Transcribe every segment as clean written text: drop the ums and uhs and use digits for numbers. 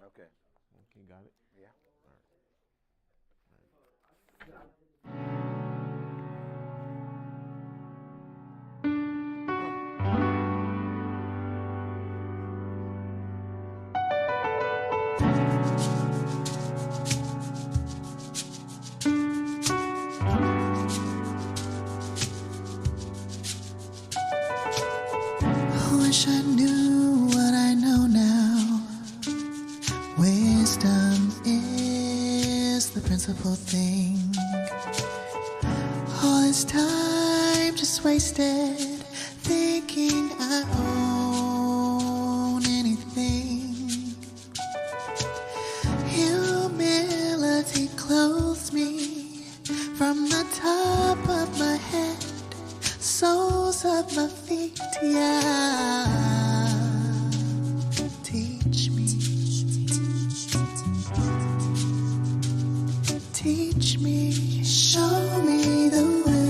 Okay. Okay, got it? Yeah. Wish I knew what I know now. Wisdom is the principal thing. All this time just wasted thinking I own anything. Humility clothes me from the top of my head, soles of my feet, yeah. Teach me, teach me, show me the way.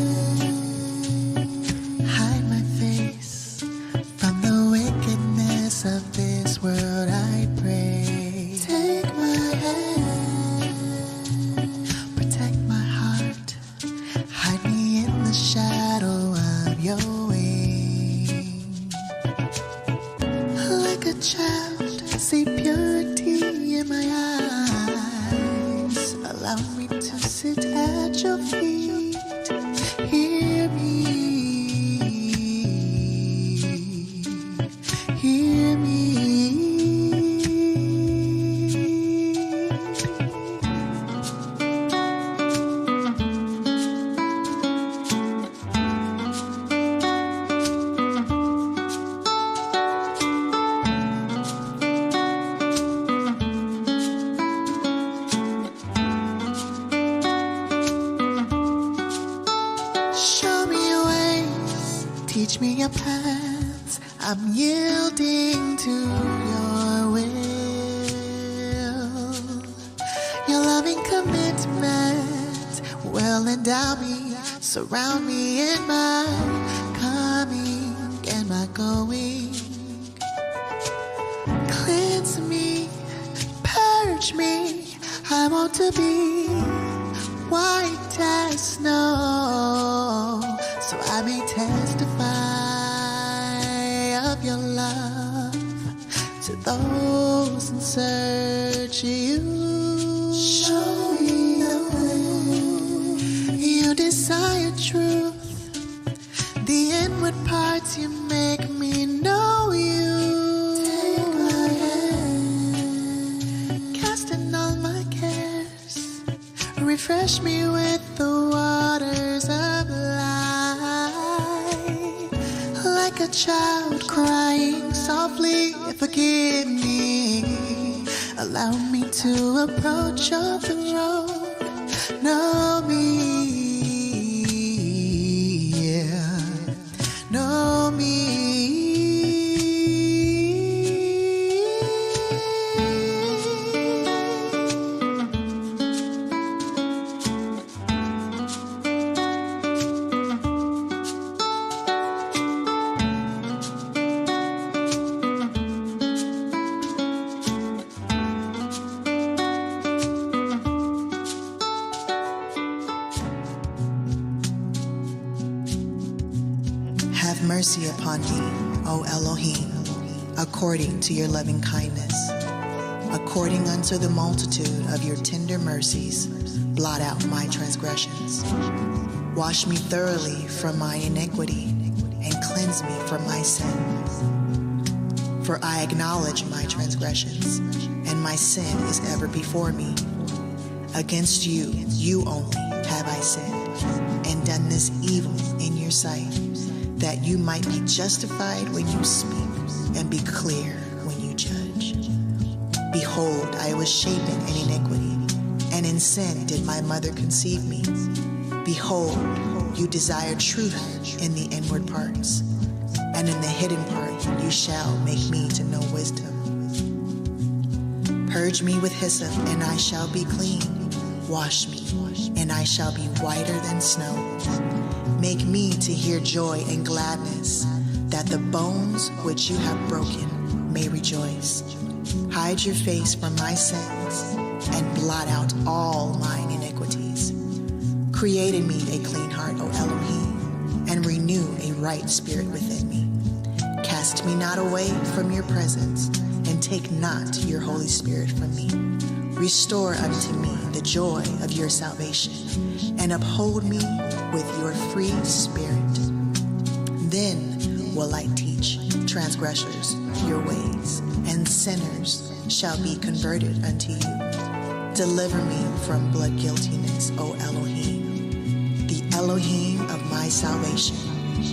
Hide my face from the wickedness of this world, I pray. Take my hand, protect my heart, hide me in the shadow of your wing. Like a child, see purity in my eyes. Allow me to sit at your feet. Hear me, hear me. Show me your ways, teach me your paths. I'm yielding to your will. Your loving commitment will endow me, surround me in my coming and my going. Cleanse me, purge me. I want to be white as snow, so I may testify of your love to those in search of you. Show me the way. You desire truth, the inward parts you make me know you. Take my hand, casting all my cares, refresh me with the waters of life. Like a child crying softly, forgive me. Allow me to approach your throne. Know me, yeah. Know me. Have mercy upon me, O Elohim, according to your loving kindness. According unto the multitude of your tender mercies, blot out my transgressions. Wash me thoroughly from my iniquity, and cleanse me from my sin. For I acknowledge my transgressions, and my sin is ever before me. Against you, you only, have I sinned, and done this evil in your sight, that you might be justified when you speak, and be clear when you judge. Behold, I was shapen in iniquity, and in sin did my mother conceive me. Behold, you desire truth in the inward parts, and in the hidden part you shall make me to know wisdom. Purge me with hyssop, and I shall be clean. Wash me, and I shall be whiter than snow. Make me to hear joy and gladness, that the bones which you have broken may rejoice. Hide your face from my sins and blot out all mine iniquities. Create in me a clean heart, O Elohim, and renew a right spirit within me. Cast me not away from your presence, and take not your Holy Spirit from me. Restore unto me the joy of your salvation, and uphold me with your free spirit. Then will I teach transgressors your ways, and sinners shall be converted unto you. Deliver me from blood guiltiness, O Elohim, the Elohim of my salvation,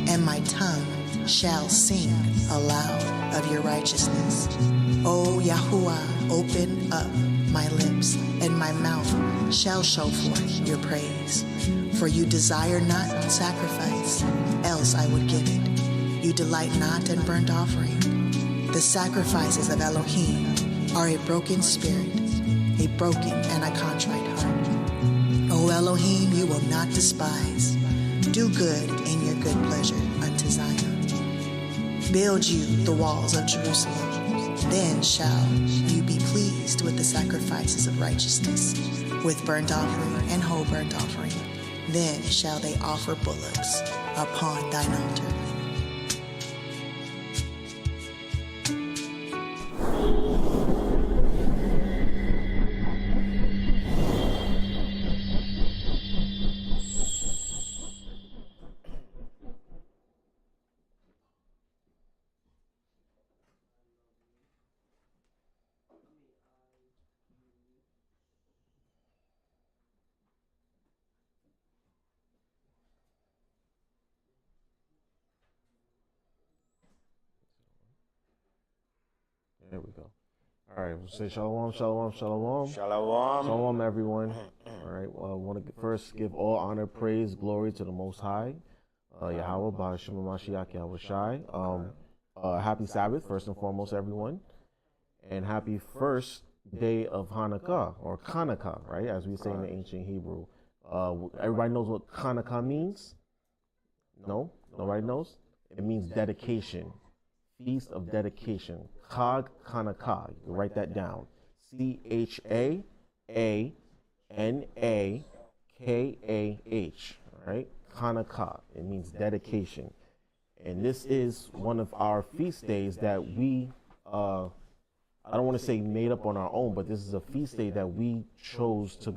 and my tongue shall sing aloud of your righteousness. O Yahuwah, open up my lips, and my mouth shall show forth your praise. For you desire not sacrifice, else I would give it. You delight not in burnt offering. The sacrifices of Elohim are a broken spirit, a broken and a contrite heart. O Elohim, you will not despise. Do good in your good pleasure unto Zion. Build you the walls of Jerusalem. Then shall you be pleased with the sacrifices of righteousness, with burnt offering and whole burnt offering. Then shall they offer bullocks upon thine altar. There we go. All right, we'll say shalom, shalom, shalom. Shalom. Shalom, everyone. All right, well, I want to first give all honor, praise, glory to the Most High, Yahweh, Ba'ashem Mashiach, Yahweh Shai. Happy Sabbath, first and foremost, everyone. And happy first day of Hanukkah, or CHANUKKAH, right, as we say in the ancient Hebrew. Everybody knows what CHANUKKAH means? No? Nobody knows? It means dedication. Feast of dedication. Chag CHANUKKAH. You can write that down. CHANUKKAH. Right? CHANUKKAH. It means dedication. And this is one of our feast days that we, I don't want to say made up on our own, but this is a feast day that we chose to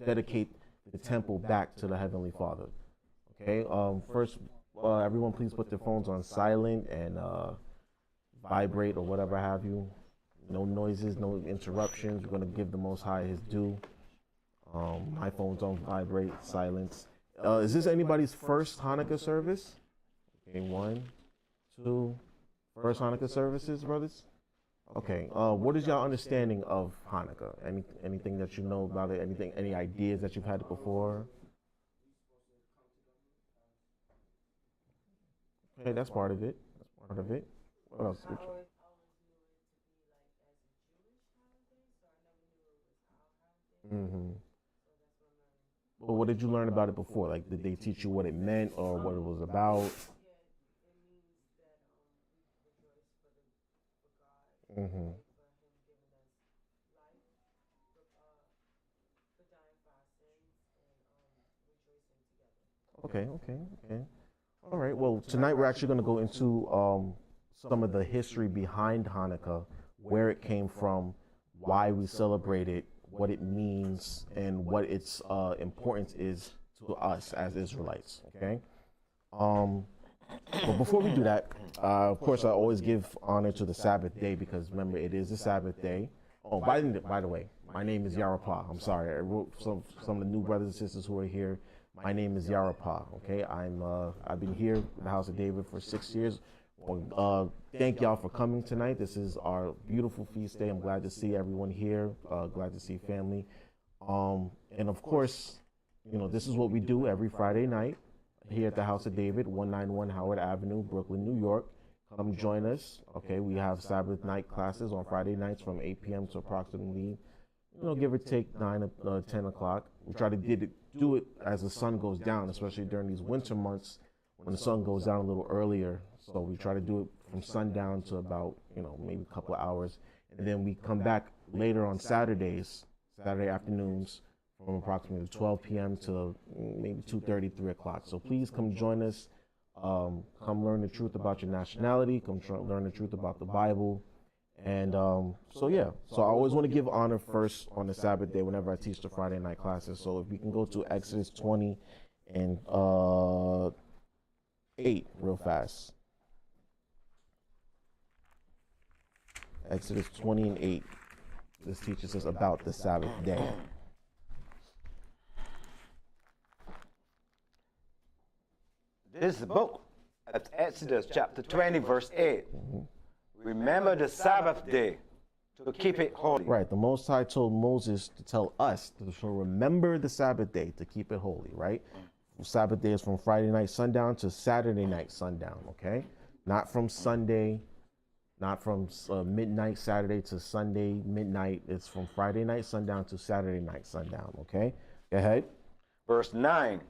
dedicate the temple back to the Heavenly Father. Okay? First, everyone please put their phones on silent and vibrate or whatever have you. No noises, no interruptions. We're going to give the Most High his due. My phone's on vibrate, silence. Is this anybody's first Hanukkah service? Okay, 1, 2. First Hanukkah services, brothers? Okay, what is y'all understanding of Hanukkah? Anything that you know about it? Any ideas that you've had before? Okay, that's part of it. What else? Mm-hmm. Well, what did you learn about it before? Like, did they teach you what it meant or what it was about? Mm-hmm. Okay. All right. Well, tonight we're actually going to go into some of the history behind Hanukkah, where it came from, why we celebrate it, what it means, and what its importance is to us as Israelites. Okay. But before we do that, of course, I always give honor to the Sabbath day because remember, it is a Sabbath day. Oh, by the way, my name is Yaraph. I'm sorry, I wrote some of the new brothers and sisters who are here. My name is Yaraph. Okay, I've been here in the House of David for 6 years. Well, thank y'all for coming tonight. This is our beautiful feast day. I'm glad to see everyone here. Glad to see family. And of course, you know, this is what we do every Friday night here at the House of David, 191 Howard Avenue, Brooklyn, New York. Come join us. Okay, we have Sabbath night classes on Friday nights from 8 p.m. to approximately, give or take 10 o'clock. We try to do it as the sun goes down, especially during these winter months when the sun goes down a little earlier. So we try to do it from sundown to about, maybe a couple of hours. And then we come back later on Saturdays, Saturday afternoons, from approximately 12 p.m. to maybe 2:30, 3 o'clock. So please come join us. Come learn the truth about your nationality. Come learn the truth about the Bible. And so I always want to give honor first on the Sabbath day whenever I teach the Friday night classes. So if we can go to Exodus 20 and 8 real fast. Exodus 20 and 8. This teaches us about the Sabbath day. This is the book of Exodus chapter 20 verse 8. Remember the Sabbath day to keep it holy. Right. The Most High told Moses to tell us to remember the Sabbath day to keep it holy, right? Sabbath day is from Friday night sundown to Saturday night sundown, okay? Not from Sunday, not from midnight Saturday to Sunday midnight. It's from Friday night sundown to Saturday night sundown, okay? Go ahead. Verse 9,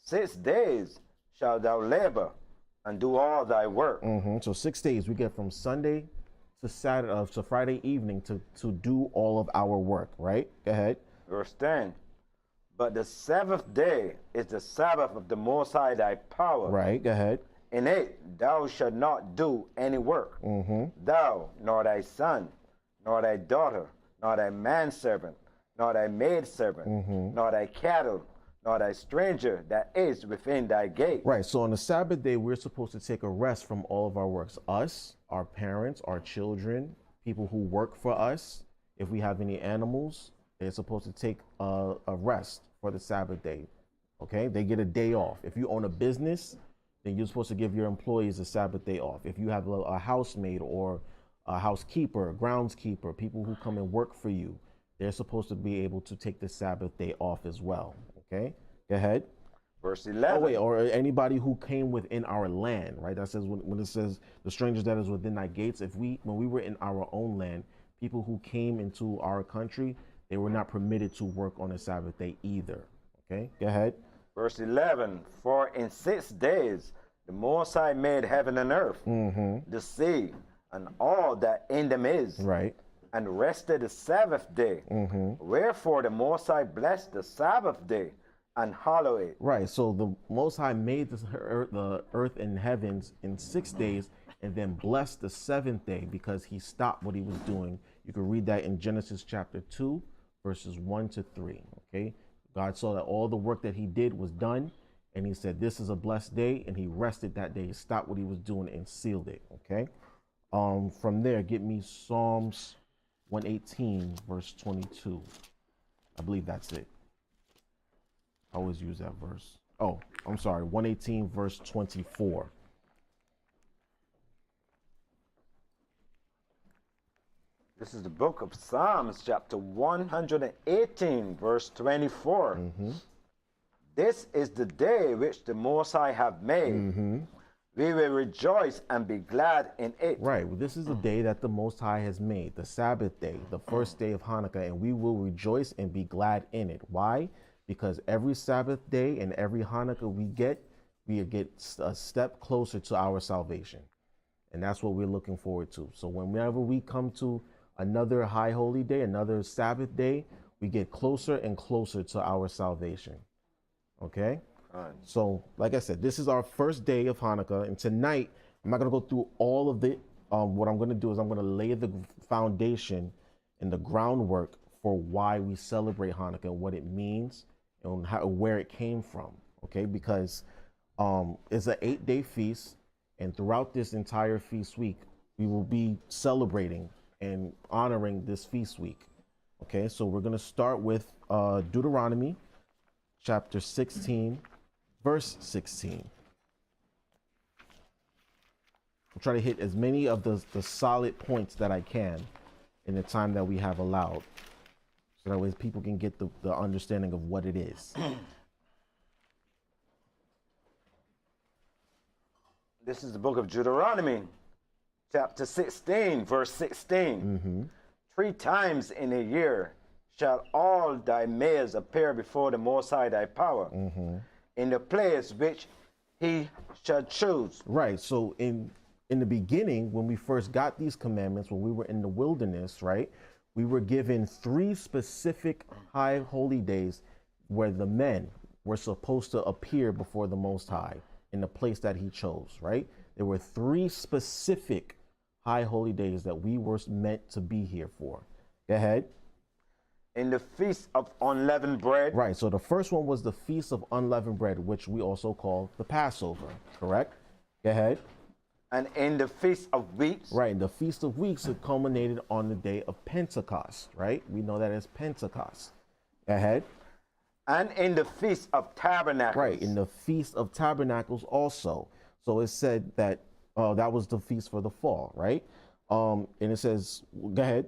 6 days shalt thou labor and do all thy work. So 6 days we get from Sunday to Saturday to Friday evening to do all of our work, right? Go ahead. Verse 10, but the seventh day is the Sabbath of the Most High thy power. Right, go ahead. In it thou shalt not do any work, thou, nor thy son, nor thy daughter, nor thy manservant, nor thy maidservant, nor thy cattle, nor thy stranger that is within thy gate. Right, so on the Sabbath day, we're supposed to take a rest from all of our works. Us, our parents, our children, people who work for us. If we have any animals, they're supposed to take a rest for the Sabbath day, okay? They get a day off. If you own a business, then you're supposed to give your employees a Sabbath day off. If you have a housemaid or a housekeeper, a groundskeeper, people who come and work for you, they're supposed to be able to take the Sabbath day off as well. Okay, go ahead. Verse 11. Oh, wait, or anybody who came within our land, right? That says when it says the strangers that is within thy gates. When we were in our own land, people who came into our country, they were not permitted to work on the Sabbath day either. Okay, go ahead. Verse 11. For in 6 days the Most High made heaven and earth, the sea, and all that in them is. Right. And rested the Sabbath day. Wherefore the Most High blessed the Sabbath day and hallowed it. Right. So the Most High made the earth and heavens in 6 days and then blessed the seventh day because he stopped what he was doing. You can read that in Genesis chapter 2, verses 1 to 3. Okay. God saw that all the work that he did was done, and he said, this is a blessed day, and he rested that day, stopped what he was doing, and sealed it. Okay. From there, get me Psalms 118, verse 22. I believe that's it. I always use that verse. Oh, I'm sorry. 118, verse 24. This is the book of Psalms, chapter 118, verse 24. This is the day which the Most High have made. We will rejoice and be glad in it. Right. Well, this is the day that the Most High has made, the Sabbath day, the first day of Hanukkah, and we will rejoice and be glad in it. Why? Because every Sabbath day and every Hanukkah we get a step closer to our salvation. And that's what we're looking forward to. So whenever we come to another high holy day, another Sabbath day, we get closer and closer to our salvation. Okay? So, like I said, this is our first day of Hanukkah, and tonight, I'm not going to go through all of it. What I'm going to do is I'm going to lay the foundation and the groundwork for why we celebrate Hanukkah and what it means and where it came from, okay? Because it's an 8-day feast, and throughout this entire feast week, we will be celebrating and honoring this feast week, okay? So we're going to start with Deuteronomy chapter 16, verse 16. I'll try to hit as many of the solid points that I can in the time that we have allowed, so that way people can get the understanding of what it is. This is the book of Deuteronomy, chapter 16, verse 16. 3 times in a year shall all thy males appear before the Most High thy power, in the place which he should choose. Right. So in the beginning, when we first got these commandments, when we were in the wilderness, right, we were given 3 specific high holy days where the men were supposed to appear before the Most High in the place that he chose, right? There were 3 specific high holy days that we were meant to be here for. Go ahead. In the feast of unleavened bread. Right. So the first one was the Feast of Unleavened Bread, which we also call the Passover, correct? Go ahead. And in the feast of weeks. Right. The Feast of Weeks, it culminated on the day of Pentecost, right? We know that as Pentecost. Go ahead. And in the feast of tabernacles. Right. In the Feast of Tabernacles also. So it said that that was the feast for the fall, right? And it says, go ahead.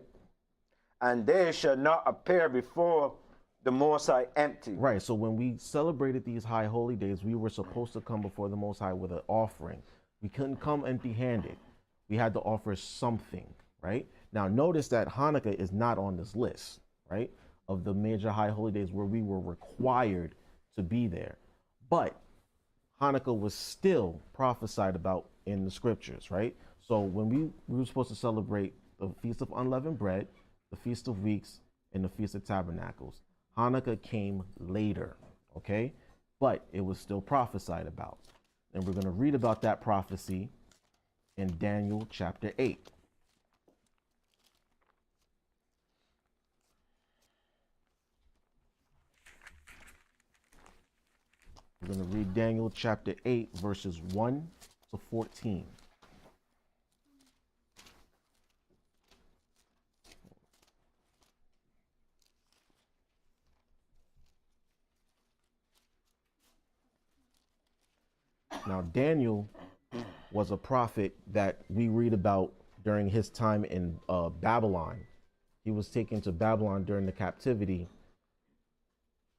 And they shall not appear before the Most High empty. Right. So when we celebrated these high holy days, we were supposed to come before the Most High with an offering. We couldn't come empty-handed. We had to offer something, right? Now notice that Hanukkah is not on this list, right, of the major high holy days where we were required to be there. But Hanukkah was still prophesied about in the scriptures, right? So when we were supposed to celebrate the Feast of Unleavened Bread, the Feast of Weeks, and the Feast of Tabernacles, Hanukkah came later, okay? But it was still prophesied about. And we're going to read about that prophecy in Daniel chapter 8. We're going to read Daniel chapter 8, verses 1 to 14. Now, Daniel was a prophet that we read about during his time in Babylon. He was taken to Babylon during the captivity,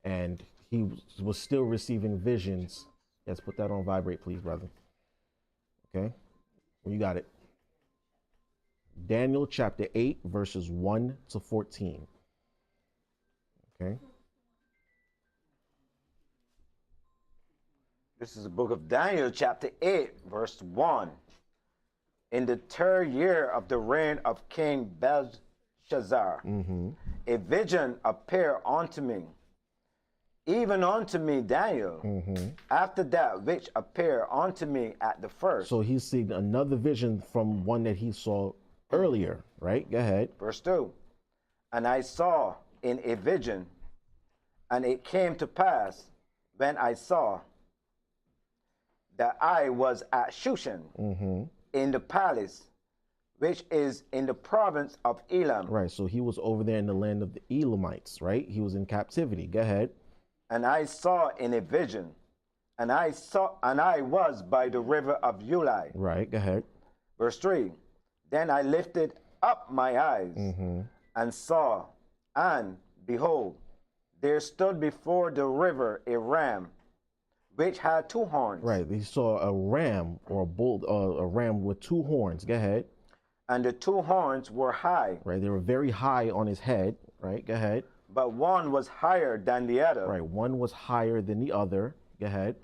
and he was still receiving visions. Yes, put that on vibrate, please, brother. Okay, well, you got it. Daniel chapter 8, verses 1 to 14. Okay. This is the book of Daniel, chapter 8, verse 1. In the 3rd year of the reign of King Belshazzar, a vision appeared unto me, even unto me, Daniel, after that which appeared unto me at the first. So he's seeing another vision from one that he saw earlier, right? Go ahead. Verse 2. And I saw in a vision, and it came to pass when I saw that I was at Shushan in the palace, which is in the province of Elam. Right, so he was over there in the land of the Elamites, right? He was in captivity. Go ahead. And I saw in a vision, and I was by the river of Ulai. Right, go ahead. Verse 3. Then I lifted up my eyes and saw, and behold, there stood before the river a ram, which had 2 horns. Right, he saw a ram or a bull, a ram with 2 horns. Go ahead. And the 2 horns were high. Right, they were very high on his head. Right, go ahead. But one was higher than the other. Right, one was higher than the other. Go ahead.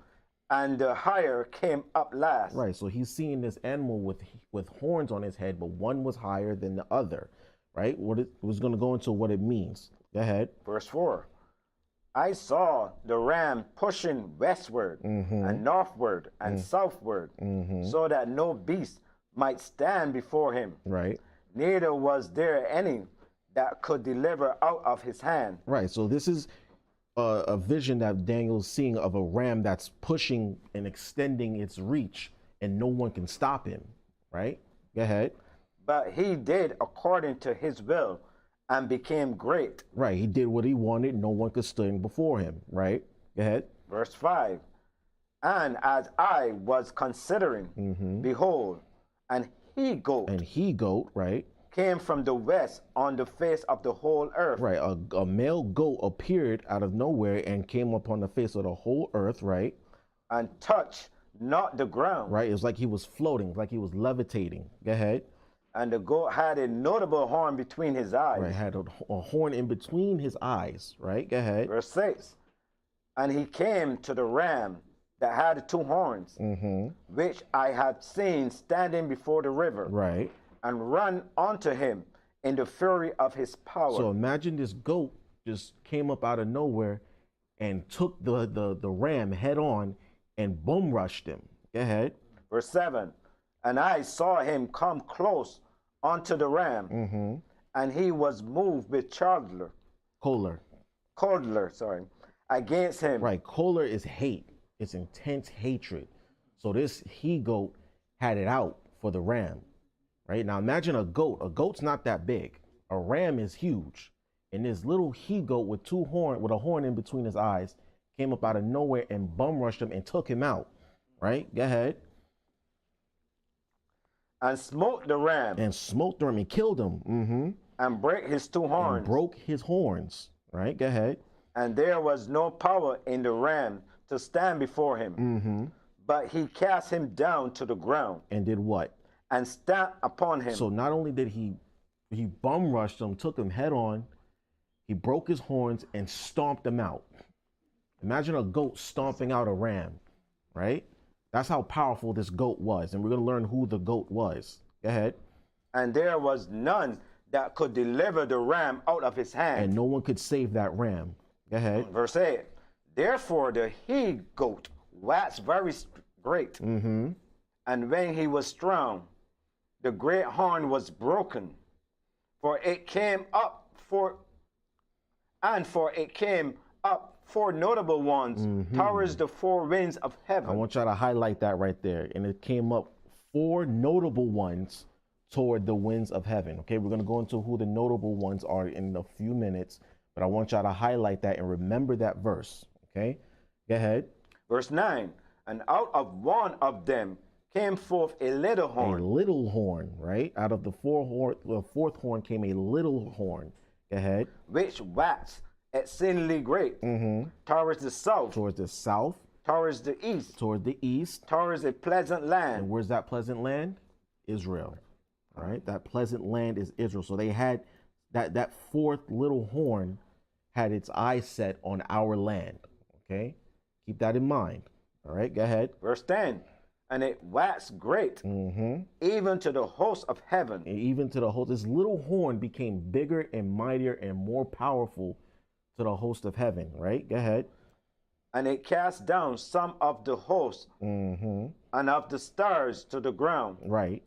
And the higher came up last. Right, so he's seeing this animal with horns on his head, but one was higher than the other. Right, what it was going to go into what it means. Go ahead. Verse 4. I saw the ram pushing westward and northward and southward, so that no beast might stand before him. Right. Neither was there any that could deliver out of his hand. Right. So this is a vision that Daniel's seeing of a ram that's pushing and extending its reach, and no one can stop him. Right. Go ahead. But he did according to his will, and became great. Right, he did what he wanted. No one could stand before him. Right, go ahead. Verse 5. And as I was considering, behold, an he-goat, right, came from the west on the face of the whole earth. Right, a male goat appeared out of nowhere and came upon the face of the whole earth, right? And touched not the ground. Right, it was like he was floating, like he was levitating. Go ahead. And the goat had a notable horn between his eyes. Right, had a horn in between his eyes. Right, go ahead. Verse 6. And he came to the ram that had 2 horns, which I had seen standing before the river, Right. and run unto him in the fury of his power. So imagine this goat just came up out of nowhere and took the ram head on and boom rushed him. Go ahead. Verse 7, and I saw him come close unto the ram, and he was moved with choler against him. Right. Choler is hate. It's intense hatred. So this he-goat had it out for the ram. Right. Now imagine a goat. A goat's not that big. A ram is huge. And this little he-goat with a horn in between his eyes came up out of nowhere and bum rushed him and took him out. Right. Go ahead. And smote the ram. And smote the ram and killed him. And break his 2 horns. And broke his horns. Right. Go ahead. And there was no power in the ram to stand before him. But he cast him down to the ground. And did what? And stamped upon him. So not only did he bum rushed him, took him head on, he broke his horns and stomped him out. Imagine a goat stomping out a ram, right? That's how powerful this goat was. And we're going to learn who the goat was. Go ahead. And there was none that could deliver the ram out of his hand. And no one could save that ram. Go ahead. Verse 8, therefore the he-goat waxed very great. And when he was strong, the great horn was broken. For it came up 4 notable ones towards the 4 winds of heaven. I want y'all to highlight that right there. And it came up 4 notable ones toward the winds of heaven. Okay, we're going to go into who the notable ones are in a few minutes, but I want y'all to highlight that and remember that verse. Okay, go ahead. Verse 9, and out of one of them came forth a little horn. A little horn, right? Out of the 4th horn came a little horn. Go ahead. Which waxed exceedingly great towards the south. Towards the south. Towards the east. Towards the east. Towards a pleasant land. And where's that pleasant land? Israel. All right. That pleasant land is Israel. So they had that 4th little horn had its eyes set on our land. Okay. Keep that in mind. All right. Go ahead. Verse 10. And it waxed great, even to the host of heaven. And even to the host. This little horn became bigger and mightier and more powerful to the host of heaven, right? Go ahead. And it cast down some of the host and of the stars to the ground. Right.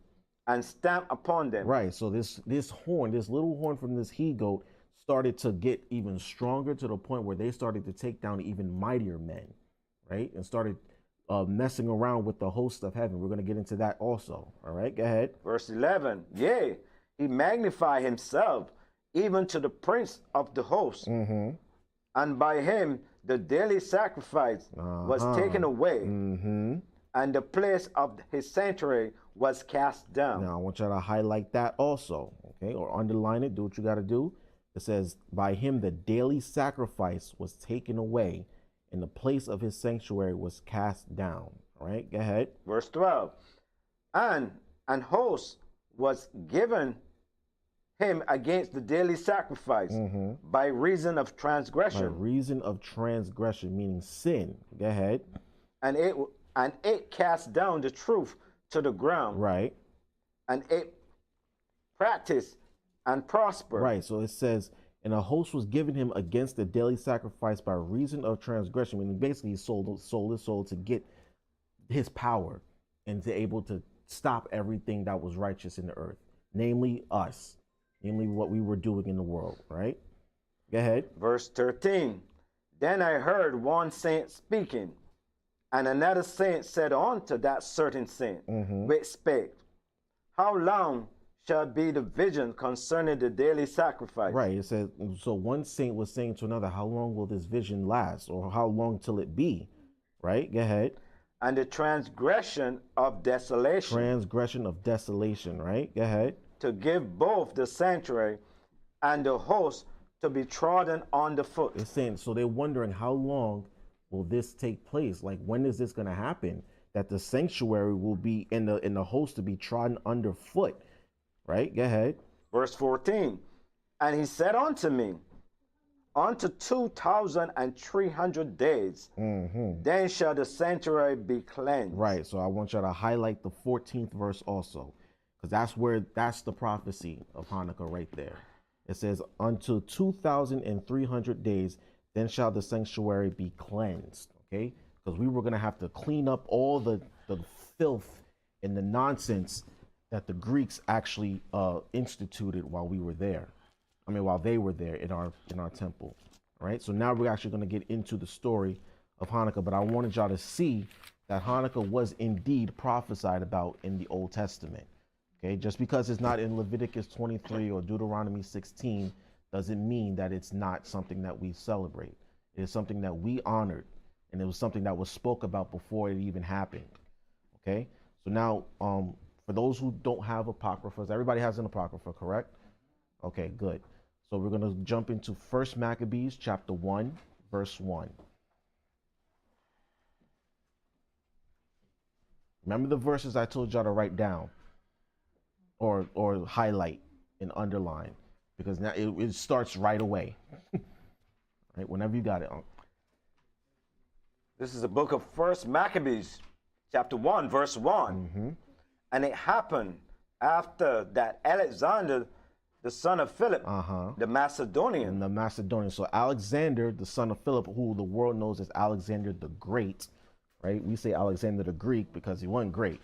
And stamped upon them. Right. So this horn, this little horn from this he-goat started to get even stronger to the point where they started to take down even mightier men, right? And started messing around with the host of heaven. We're going to get into that also. All right, go ahead. Verse 11, yea, he magnified himself even to the prince of the host. And by him the daily sacrifice was taken away. And the place of his sanctuary was cast down. Now I want y'all to highlight that also, okay, or underline it. Do what you got to do. It says, by him the daily sacrifice was taken away, and the place of his sanctuary was cast down. All right, go ahead. Verse 12. And an host was given him against the daily sacrifice by reason of transgression. By reason of transgression, meaning sin. Go ahead. And it cast down the truth to the ground. Right. And it practiced and prospered. Right. So it says, and a host was given him against the daily sacrifice by reason of transgression. Meaning basically he sold his soul to get his power and to able to stop everything that was righteous in the earth, namely us, namely what we were doing in the world, right? Go ahead. Verse 13. Then I heard one saint speaking, and another saint said unto that certain saint, which spake, how long shall be the vision concerning the daily sacrifice? Right. It says, so one saint was saying to another, how long will this vision last, or how long till it be? Right? Go ahead. And the transgression of desolation. Transgression of desolation, right? Go ahead. To give both the sanctuary and the host to be trodden on the foot. It's saying, so they're wondering how long will this take place? Like, when is this going to happen? That the sanctuary will be in the host to be trodden underfoot. Right? Go ahead. Verse 14. And he said unto me, unto 2,300 days. Then shall the sanctuary be cleansed. Right, so I want you to highlight the 14th verse also, because that's the prophecy of Hanukkah right there. It says, until 2,300 days, then shall the sanctuary be cleansed, okay? Because we were going to have to clean up all the filth and the nonsense that the Greeks actually instituted while we were there. I mean, while they were there in our temple, all right? So now we're actually going to get into the story of Hanukkah, but I wanted y'all to see that Hanukkah was indeed prophesied about in the Old Testament, okay? Just because it's not in Leviticus 23 or Deuteronomy 16 doesn't mean that it's not something that we celebrate. It is something that we honored, and it was something that was spoke about before it even happened, okay? So now, for those who don't have apocryphas, everybody has an apocrypha, correct? Okay, good. So we're going to jump into 1 Maccabees chapter 1, verse 1. Remember the verses I told y'all to write down or highlight and underline, because now it starts right away. Right, whenever you got it. This is the book of 1 Maccabees, chapter 1, verse 1. And it happened after that Alexander, the son of Philip, the Macedonian. And the Macedonian. So Alexander, the son of Philip, who the world knows as Alexander the Great, right? We say Alexander the Greek because he wasn't great.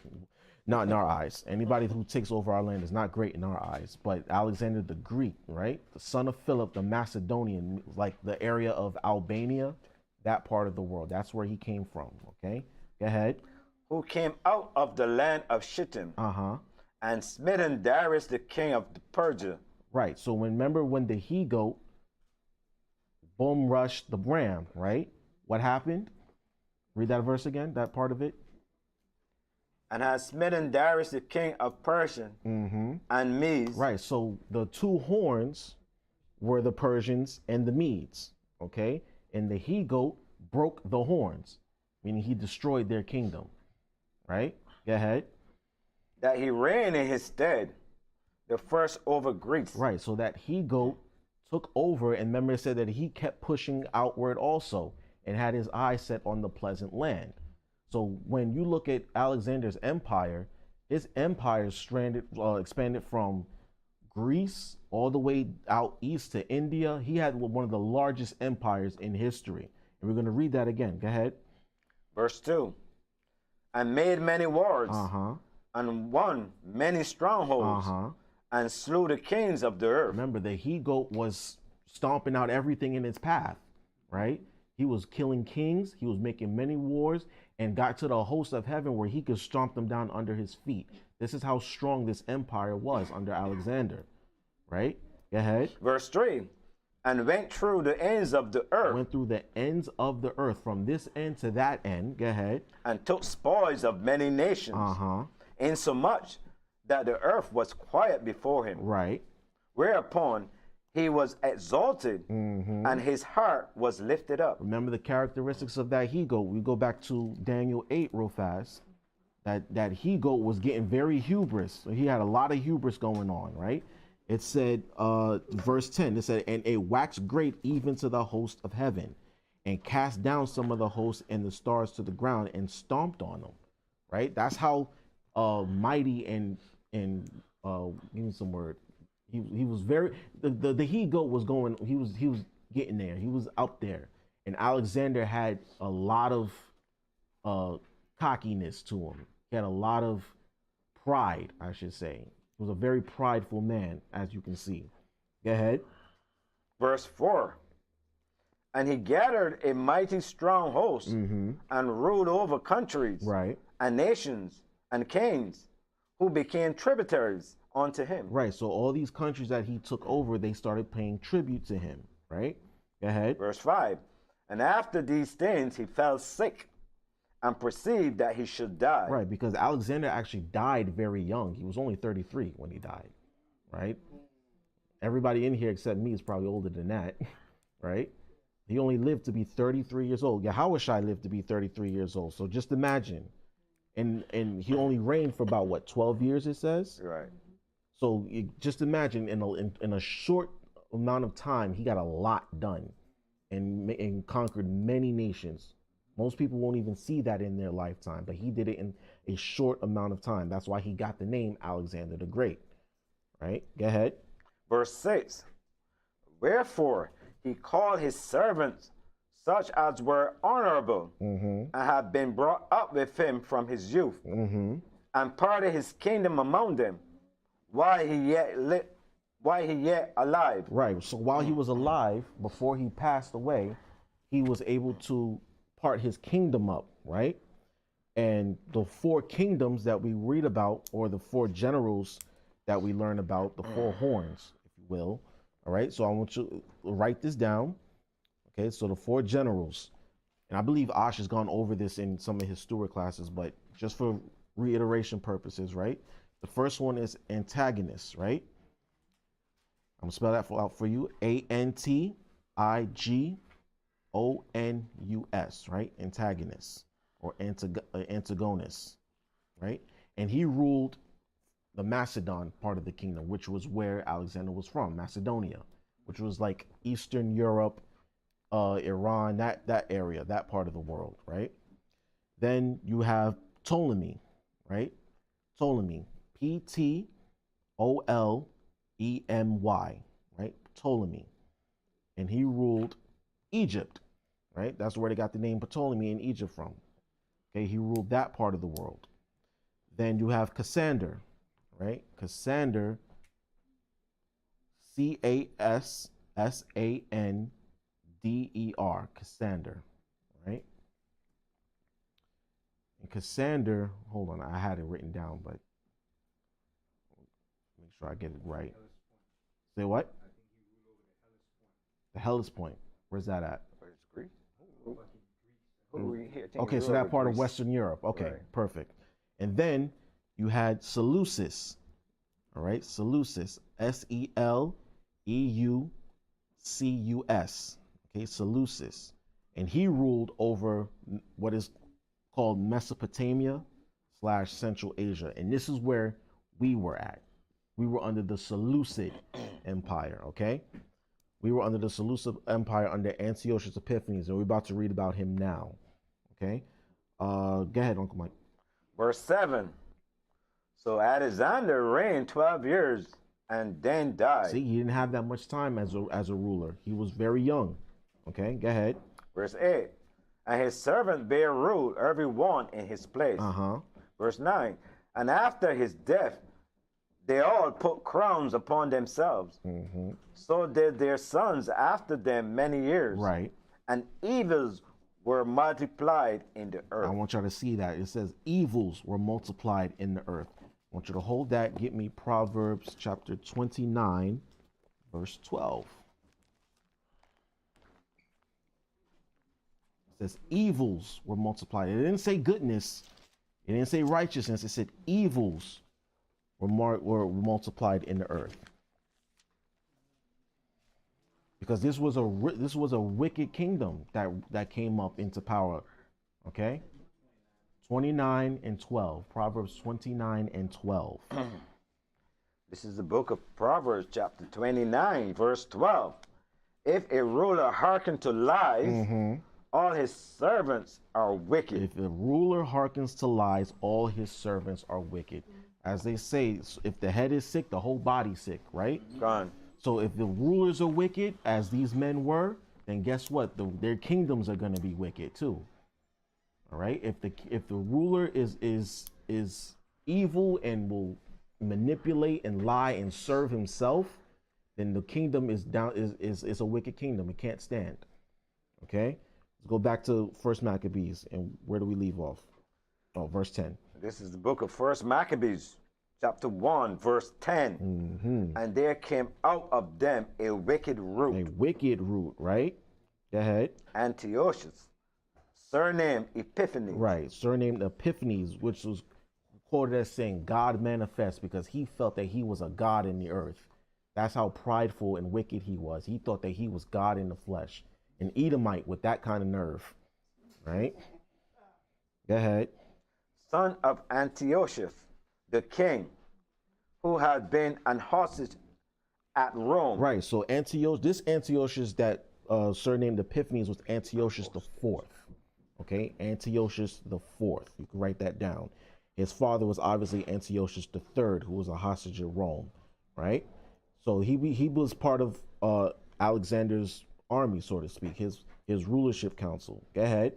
Not in our eyes. Anybody who takes over our land is not great in our eyes. But Alexander the Greek, right? The son of Philip, the Macedonian, like the area of Albania, that part of the world. That's where he came from, okay? Go ahead. Who came out of the land of Shittim. And smitten Darius, the king of Persia. Right. So remember when the he-goat boom rushed the ram, right? What happened? Read that verse again, that part of it. And has smitten Darius, the king of Persia, and Medes. Right. So the two horns were the Persians and the Medes, okay? And the he-goat broke the horns, meaning he destroyed their kingdom, right? Go ahead. That he reigned in his stead, the first over Greece. Right, so that he-goat took over, and remember it said that he kept pushing outward also and had his eyes set on the pleasant land. So when you look at Alexander's empire, his empire expanded from Greece all the way out east to India. He had one of the largest empires in history. And we're going to read that again. Go ahead. Verse 2. And made many wars. And won many strongholds, and slew the kings of the earth. Remember, the he-goat was stomping out everything in its path, right? He was killing kings, he was making many wars, and got to the host of heaven where he could stomp them down under his feet. This is how strong this empire was under Alexander, right? Go ahead. Verse 3. And went through the ends of the earth. Went through the ends of the earth, from this end to that end. Go ahead. And took spoils of many nations. Insomuch that the earth was quiet before him. Right. Whereupon he was exalted, and his heart was lifted up. Remember the characteristics of that he-goat. We go back to Daniel 8 real fast. That he-goat was getting very hubris. So he had a lot of hubris going on, right? It said, verse 10, it said, and it waxed great even to the host of heaven, and cast down some of the hosts and the stars to the ground, and stomped on them, right? That's how mighty and give me some word. He was very the he-goat was going. He was getting there. He was up there, and Alexander had a lot of cockiness to him. He had a lot of pride, I should say. He was a very prideful man, as you can see. Go ahead. Verse 4. And he gathered a mighty strong host, and ruled over countries, right, and nations and kings, who became tributaries unto him. Right. So all these countries that he took over, they started paying tribute to him. Right. Go ahead. Verse 5. And after these things, he fell sick, and perceived that he should die. Right, because Alexander actually died very young. He was only 33 when he died, right? Everybody in here except me is probably older than that, right? He only lived to be 33 years old. Yahushua lived to be 33 years old. So just imagine. And he only reigned for about, what, 12 years, it says? Right. So just imagine in a short amount of time, he got a lot done. and conquered many nations. Most people won't even see that in their lifetime, but he did it in a short amount of time. That's why he got the name Alexander the Great. Right? Go ahead. Verse 6. Wherefore he called his servants such as were honorable and had been brought up with him from his youth, and parted his kingdom among them while he yet alive. Right. So while he was alive, before he passed away, he was able to part his kingdom up, right? And the four kingdoms that we read about, or the four generals that we learn about, the four horns, if you will. All right. So I want you to write this down. Okay. So the four generals, and I believe Ash has gone over this in some of his steward classes, but just for reiteration purposes, right? The first one is antagonist, right? I'm gonna spell that out for you. Antigonus, right? Antagonist or antagonist, right? And he ruled the Macedon part of the kingdom, which was where Alexander was from, Macedonia, which was like Eastern Europe, Iran, that area, that part of the world, right? Then you have Ptolemy, right? Ptolemy, Ptolemy, right? Ptolemy. And he ruled Egypt, right? That's where they got the name Ptolemy in Egypt from. Okay, he ruled that part of the world. Then you have Cassander, right? Cassander, Cassander, Cassander, right? And Cassander, hold on, I had it written down, but make sure I get it right. Say what? The Hellespont. Where's that at? Greece. Okay, so that part of Western Europe. Okay, Right. perfect. And then you had Seleucus. All right, Seleucus, Seleucus. Okay, Seleucus. And he ruled over what is called Mesopotamia / Central Asia. And this is where we were at. We were under the Seleucid Empire, okay? We were under the Seleucid Empire under Antiochus Epiphanes, and we're about to read about him now, okay? Go ahead, Uncle Mike. Verse 7. So Alexander reigned 12 years and then died. See, he didn't have that much time as a ruler. He was very young, okay? Go ahead. Verse 8. And his servants bare rule, every one in his place. Verse 9. And after his death, they all put crowns upon themselves. So did their sons after them many years. Right. And evils were multiplied in the earth. I want y'all to see that. It says evils were multiplied in the earth. I want you to hold that. Get me Proverbs chapter 29, verse 12. It says evils were multiplied. It didn't say goodness. It didn't say righteousness. It said evils were multiplied in the earth. Because this was a wicked kingdom that came up into power. Okay? 29 and 12. Proverbs 29 and 12. This is the book of Proverbs, chapter 29, verse 12. If a ruler hearken to lies, all his servants are wicked. If a ruler hearkens to lies, all his servants are wicked. As they say, if the head is sick, the whole body's sick, right? Gone. So if the rulers are wicked, as these men were, then guess what? Their kingdoms are going to be wicked too. All right. If the ruler is evil and will manipulate and lie and serve himself, then the kingdom is a wicked kingdom. It can't stand. Okay. Let's go back to First Maccabees, and where do we leave off? Oh, verse 10. This is the book of First Maccabees, chapter 1, verse 10. And there came out of them a wicked root. A wicked root, right? Go ahead. Antiochus, surnamed Epiphanes. Right, surnamed Epiphanes, which was quoted as saying God manifest, because he felt that he was a god in the earth. That's how prideful and wicked he was. He thought that he was God in the flesh. An Edomite with that kind of nerve, right? Go ahead. Son of Antiochus, the king, who had been an hostage at Rome. Right. So Antiochus that surnamed Epiphanes was Antiochus the Fourth. Okay, Antiochus the Fourth. You can write that down. His father was obviously Antiochus the Third, who was a hostage in Rome, right? So he was part of Alexander's army, so to speak, his rulership council. Go ahead.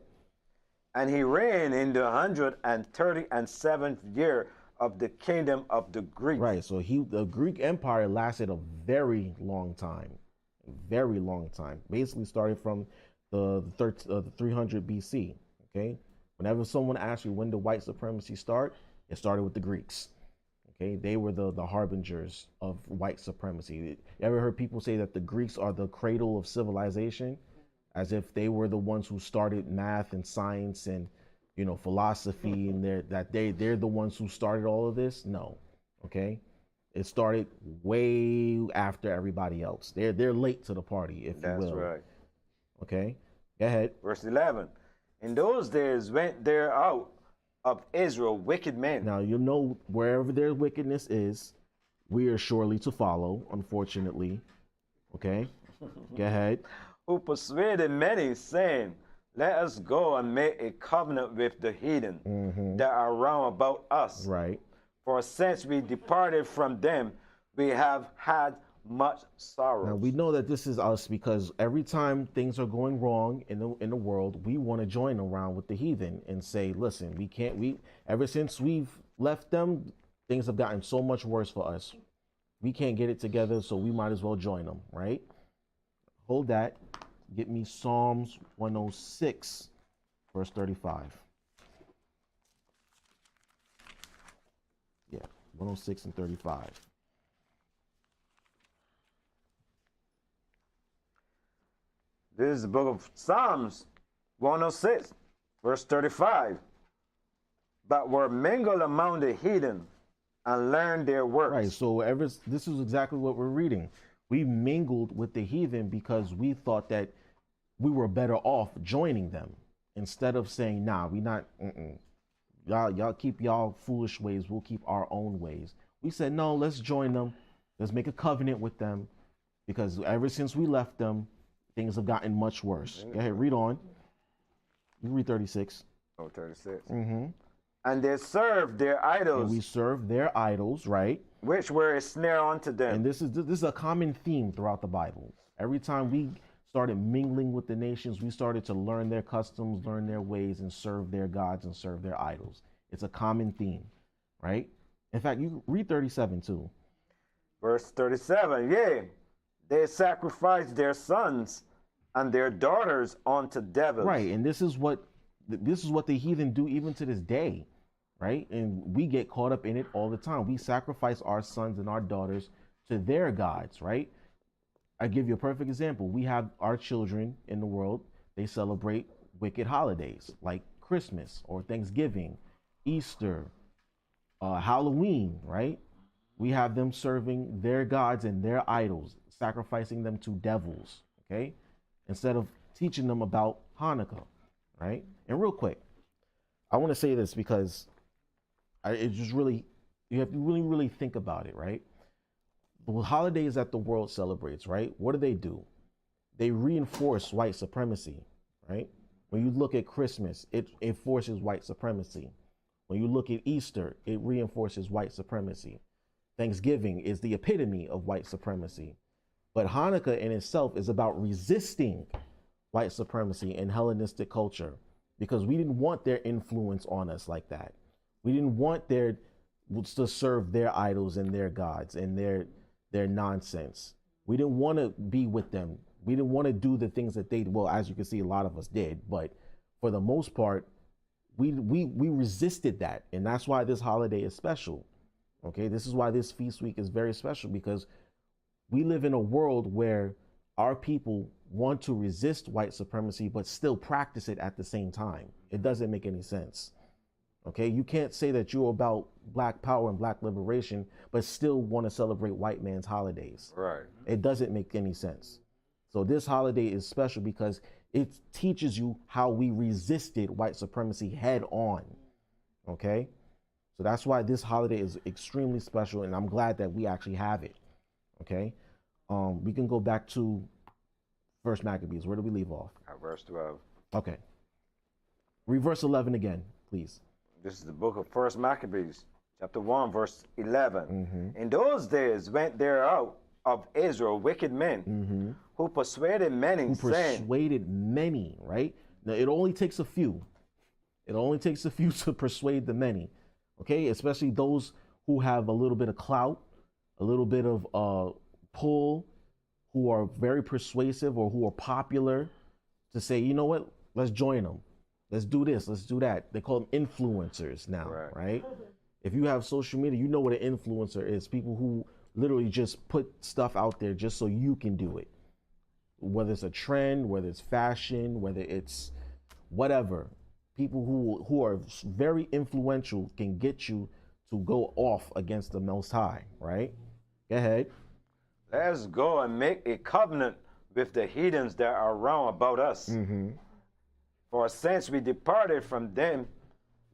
And he reigned in the 137th year of the kingdom of the Greeks. Right. So the Greek Empire lasted a very long time, Basically started from the 300 BC. Okay. Whenever someone asks you when did white supremacy start, it started with the Greeks. Okay. They were the harbingers of white supremacy. You ever heard people say that the Greeks are the cradle of civilization, as if they were the ones who started math and science and, you know, philosophy, and they're the ones who started all of this? No. Okay. It started way after everybody else. They're late to the party, if you will. That's right. Okay. Go ahead. Verse 11. In those days went there out of Israel wicked men. Now, you know, wherever their wickedness is, we are surely to follow, unfortunately. Okay. Go ahead. Who persuaded many, saying, let us go and make a covenant with the heathen that are round about us. Right. For since we departed from them, we have had much sorrow. Now, we know that this is us because every time things are going wrong in the world, we want to join around with the heathen and say, listen, ever since we've left them, things have gotten so much worse for us. We can't get it together, so we might as well join them, right? Hold that. Get me Psalms 106, verse 35. Yeah, 106 and 35. This is the book of Psalms 106, verse 35. But were mingled among the heathen and learned their works. Right, so this is exactly what we're reading. We mingled with the heathen because we thought that we were better off joining them instead of saying, nah, we not, y'all keep y'all foolish ways, we'll keep our own ways. We said, no, let's join them. Let's make a covenant with them, because ever since we left them, things have gotten much worse. Go ahead, read on. You read 36. Oh, 36. And they served their idols. And we served their idols, right? Which were a snare unto them. And this is a common theme throughout the Bible. Every time we started mingling with the nations, we started to learn their customs, learn their ways, and serve their gods and serve their idols. It's a common theme, right? In fact, you read 37 too. Verse 37, yea, they sacrificed their sons and their daughters unto devils. Right, and this is what the heathen do even to this day, right? And we get caught up in it all the time. We sacrifice our sons and our daughters to their gods, right? I give you a perfect example. We have our children in the world, they celebrate wicked holidays like Christmas or Thanksgiving, Easter, Halloween, right? We have them serving their gods and their idols, sacrificing them to devils, okay? Instead of teaching them about Hanukkah, right? And real quick, I want to say this because it's just really, you have to really think about it, right? The holidays that the world celebrates, right? What do? They reinforce white supremacy, right? When you look at Christmas, it enforces white supremacy. When you look at Easter, it reinforces white supremacy. Thanksgiving is the epitome of white supremacy. But Hanukkah in itself is about resisting white supremacy and Hellenistic culture, because we didn't want their influence on us like that. We didn't want to serve their idols and their gods and their nonsense. We didn't want to be with them. We didn't want to do the things that they, well, as you can see, a lot of us did, but for the most part, we resisted that. And that's why this holiday is special. Okay, this is why this feast week is very special, because we live in a world where our people want to resist white supremacy, but still practice it at the same time. It doesn't make any sense. Okay, you can't say that you're about black power and black liberation, but still want to celebrate white man's holidays. Right. It doesn't make any sense. So this holiday is special because it teaches you how we resisted white supremacy head on. Okay, so that's why this holiday is extremely special, and I'm glad that we actually have it. Okay, we can go back to First Maccabees. Where do we leave off? At verse 12. Okay. Read verse 11 again, please. This is the book of First Maccabees, chapter 1, verse 11. In those days went there out of Israel wicked men who persuaded many, saying, Persuaded many, right? Now, it only takes a few. It only takes a few to persuade the many, okay? Especially those who have a little bit of clout, a little bit of pull, who are very persuasive or who are popular, to say, you know what, let's join them. Let's do this, let's do that. They call them influencers now, right? If you have social media, you know what an influencer is. People who literally just put stuff out there just so you can do it. Whether it's a trend, whether it's fashion, whether it's whatever. People who are very influential can get you to go off against the Most High, right? Go ahead. let's go and make a covenant with the heathens that are round about us. For since we departed from them,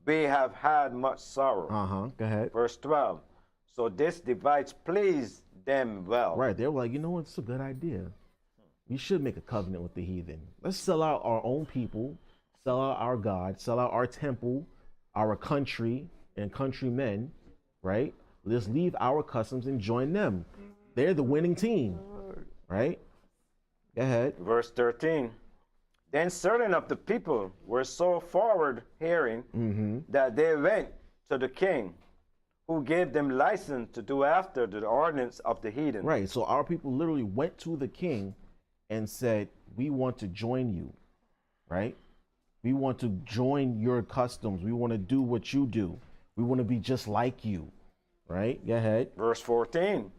we have had much sorrow. Go ahead. Verse 12. So this device pleased them well. Right. They were like, you know what? It's a good idea. We should make a covenant with the heathen. Let's sell out our own people, sell out our God, sell out our temple, our country and countrymen, right? Let's leave our customs and join them. They're the winning team, right? Go ahead. Verse 13. Then certain of the people were so forward hearing that they went to the king, who gave them license to do after the ordinance of the heathen. Right. So our people literally went to the king and said, we want to join you, right? We want to join your customs. We want to do what you do. We want to be just like you, right? Go ahead. Verse 14.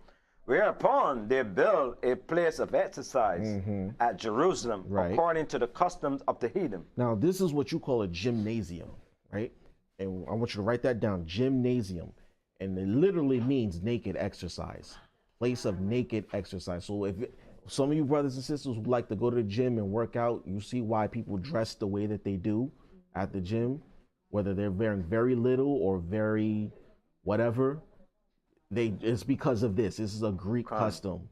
Whereupon they built a place of exercise at Jerusalem, according to the customs of the heathen. Now, this is what you call a gymnasium, right? And I want you to write that down, gymnasium. And it literally means naked exercise, place of naked exercise. So if some of you brothers and sisters who like to go to the gym and work out, you see why people dress the way that they do at the gym, whether they're wearing very little or very whatever. It's because of this. This is a Greek custom.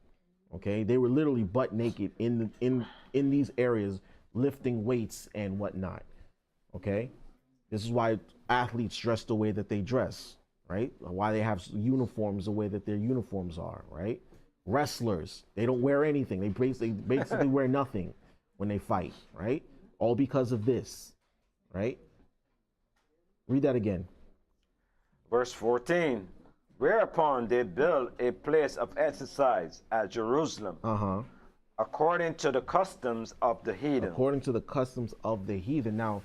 Okay, they were literally butt naked in these areas, lifting weights and whatnot. Okay, this is why athletes dress the way that they dress, right? Why they have uniforms the way that their uniforms are, right? Wrestlers, they don't wear anything. They basically wear nothing when they fight, right? All because of this, right? Read that again. Verse 14. Whereupon they built a place of exercise at Jerusalem, according to the customs of the heathen. According to the customs of the heathen. Now,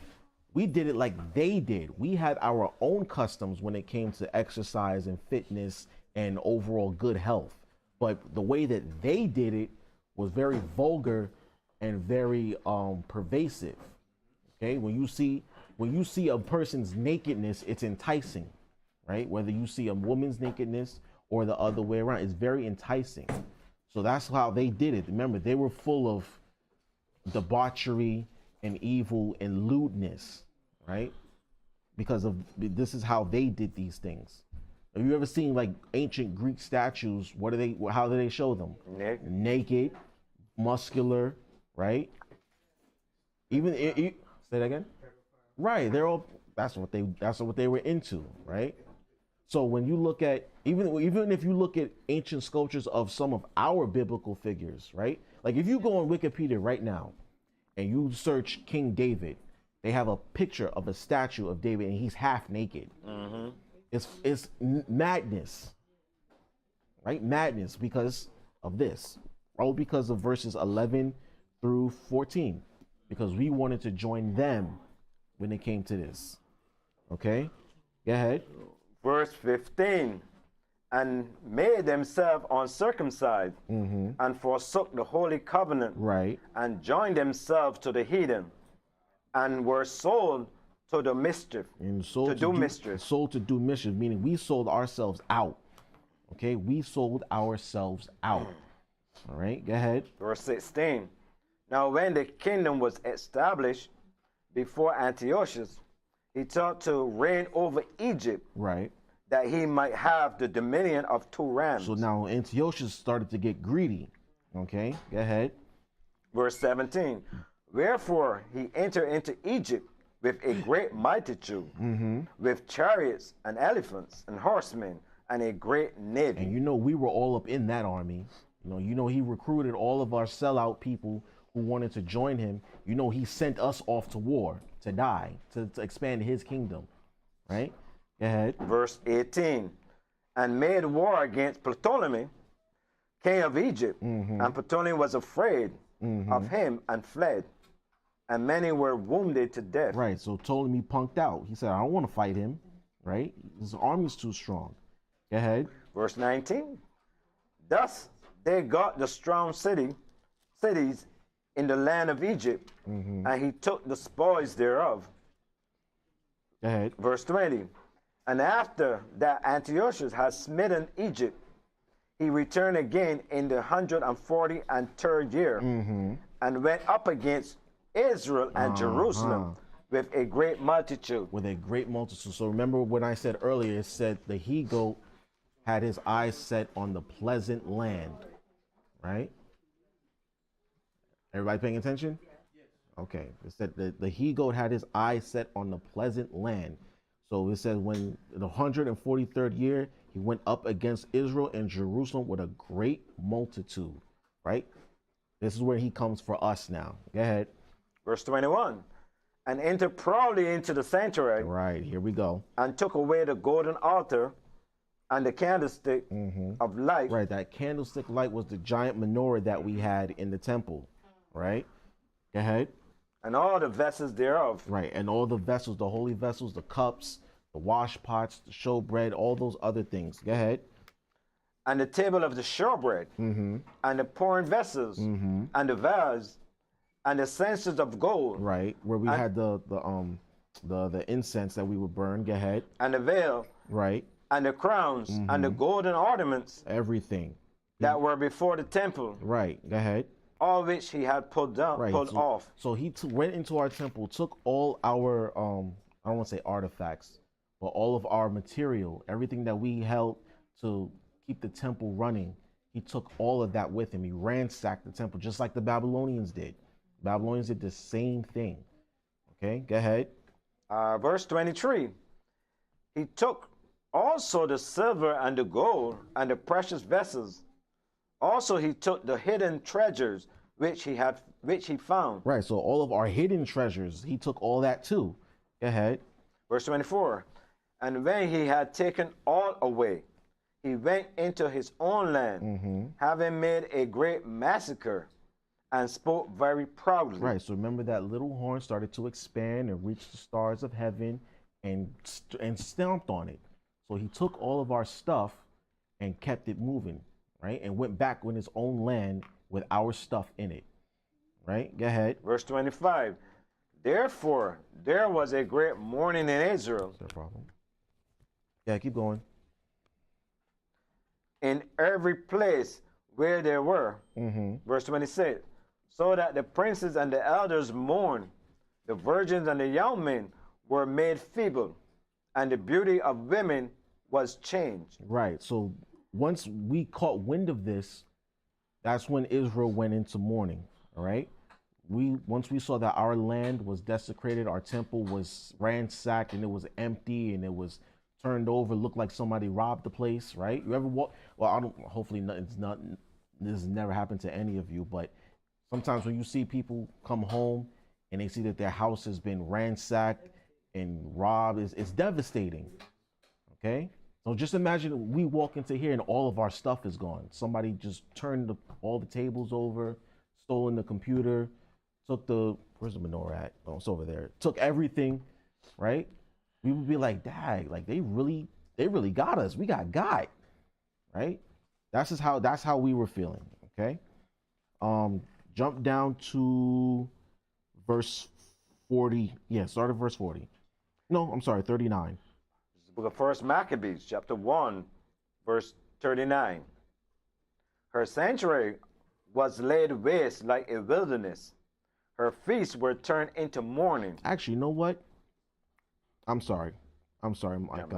we did it like they did. We had our own customs when it came to exercise and fitness and overall good health. But the way that they did it was very vulgar and very pervasive. Okay, when you see a person's nakedness, it's enticing. Right? Whether you see a woman's nakedness or the other way around, it's very enticing. So that's how they did it. Remember, they were full of debauchery and evil and lewdness, right? Because of this is how they did these things. Have you ever seen like ancient Greek statues? How do they show them? Naked, muscular, right? Say that again? Right. They're all that's what they were into, right? So when you look at, even if you look at ancient sculptures of some of our biblical figures, right? Like if you go on Wikipedia right now and you search King David, they have a picture of a statue of David and he's half naked. It's madness, right? Madness because of this. All because of verses 11 through 14. Because we wanted to join them when it came to this. Okay, go ahead. Verse 15, and made themselves uncircumcised, and forsook the holy covenant, right, and joined themselves to the heathen, and were sold to the mischief, to do mischief. Sold to do mischief, meaning we sold ourselves out. Okay, we sold ourselves out. All right, go ahead. Verse 16, now when the kingdom was established before Antiochus, he thought to reign over Egypt, right, that he might have the dominion of 2 rams. So now Antiochus started to get greedy. Okay, go ahead. Verse 17. Wherefore he entered into Egypt with a great multitude, with chariots and elephants and horsemen, and a great navy. And you know, we were all up in that army. You know, he recruited all of our sellout people who wanted to join him. You know, he sent us off to war, to die, to expand his kingdom, right? Go ahead. Verse 18. And made war against Ptolemy, king of Egypt. And Ptolemy was afraid of him and fled. And many were wounded to death. Right, so Ptolemy punked out. He said, I don't want to fight him, right? His army's too strong. Go ahead. Verse 19. Thus they got the strong cities in the land of Egypt, and he took the spoils thereof. Go ahead. Verse 20. And after that Antiochus had smitten Egypt, he returned again in the 143rd year, and went up against Israel and Jerusalem with a great multitude. With a great multitude. So remember when I said earlier, it said the he-goat had his eyes set on the pleasant land, right? Everybody paying attention? Okay. It said the he-goat had his eyes set on the pleasant land. So it says when in the 143rd year, he went up against Israel and Jerusalem with a great multitude, right? This is where he comes for us now. Go ahead. Verse 21. And entered proudly into the sanctuary. Right, here we go. And took away the golden altar and the candlestick of light. Right, that candlestick light was the giant menorah that we had in the temple, right? Go ahead. And all the vessels thereof. Right, and all the vessels, the holy vessels, the cups, the wash pots, the showbread, all those other things. Go ahead. And the table of the showbread, and the pouring vessels, and the vase, and the censers of gold. Right, where we had the incense that we would burn. Go ahead. And the veil. Right. And the crowns, and the golden ornaments. Everything. That were before the temple. Right, go ahead. All which he had pulled off. So he went into our temple, took all our, I don't want to say artifacts, but all of our material, everything that we held to keep the temple running, he took all of that with him. He ransacked the temple, just like the Babylonians did. Babylonians did the same thing. Okay, go ahead. Verse 23. He took also the silver and the gold and the precious vessels. Also he took the hidden treasures which he found. Right, so all of our hidden treasures, he took all that too. Go ahead. Verse 24. And when he had taken all away, he went into his own land, having made a great massacre, and spoke very proudly. Right, so remember that little horn started to expand and reach the stars of heaven and stomped on it. So he took all of our stuff and kept it moving, right? And went back in his own land with our stuff in it, right? Go ahead. Verse 25. Therefore, there was a great mourning in Israel. Is that a problem? Yeah, keep going. In every place where there were. Verse 26. So that the princes and the elders mourned, the virgins and the young men were made feeble, and the beauty of women was changed. Right. So once we caught wind of this, that's when Israel went into mourning. All right. Once we saw that our land was desecrated, our temple was ransacked, and it was empty, and it was turned over, looked like somebody robbed the place. Right. You ever walk? Well, I don't. Hopefully, this has never happened to any of you, but sometimes when you see people come home and they see that their house has been ransacked and robbed, it's devastating. Okay. So just imagine we walk into here and all of our stuff is gone. Somebody just turned all the tables over, stolen the computer, took where's the menorah at? Oh, it's over there. Took everything, right? We would be like, dang, like they really got us. We got, right? That's how we were feeling. Okay. Jump down to verse 40. Yeah, start at verse 40. No, I'm sorry, 39. Book of 1 Maccabees, chapter 1, verse 39. Her sanctuary was laid waste like a wilderness. Her feasts were turned into mourning. Actually, you know what? I'm sorry, Mike.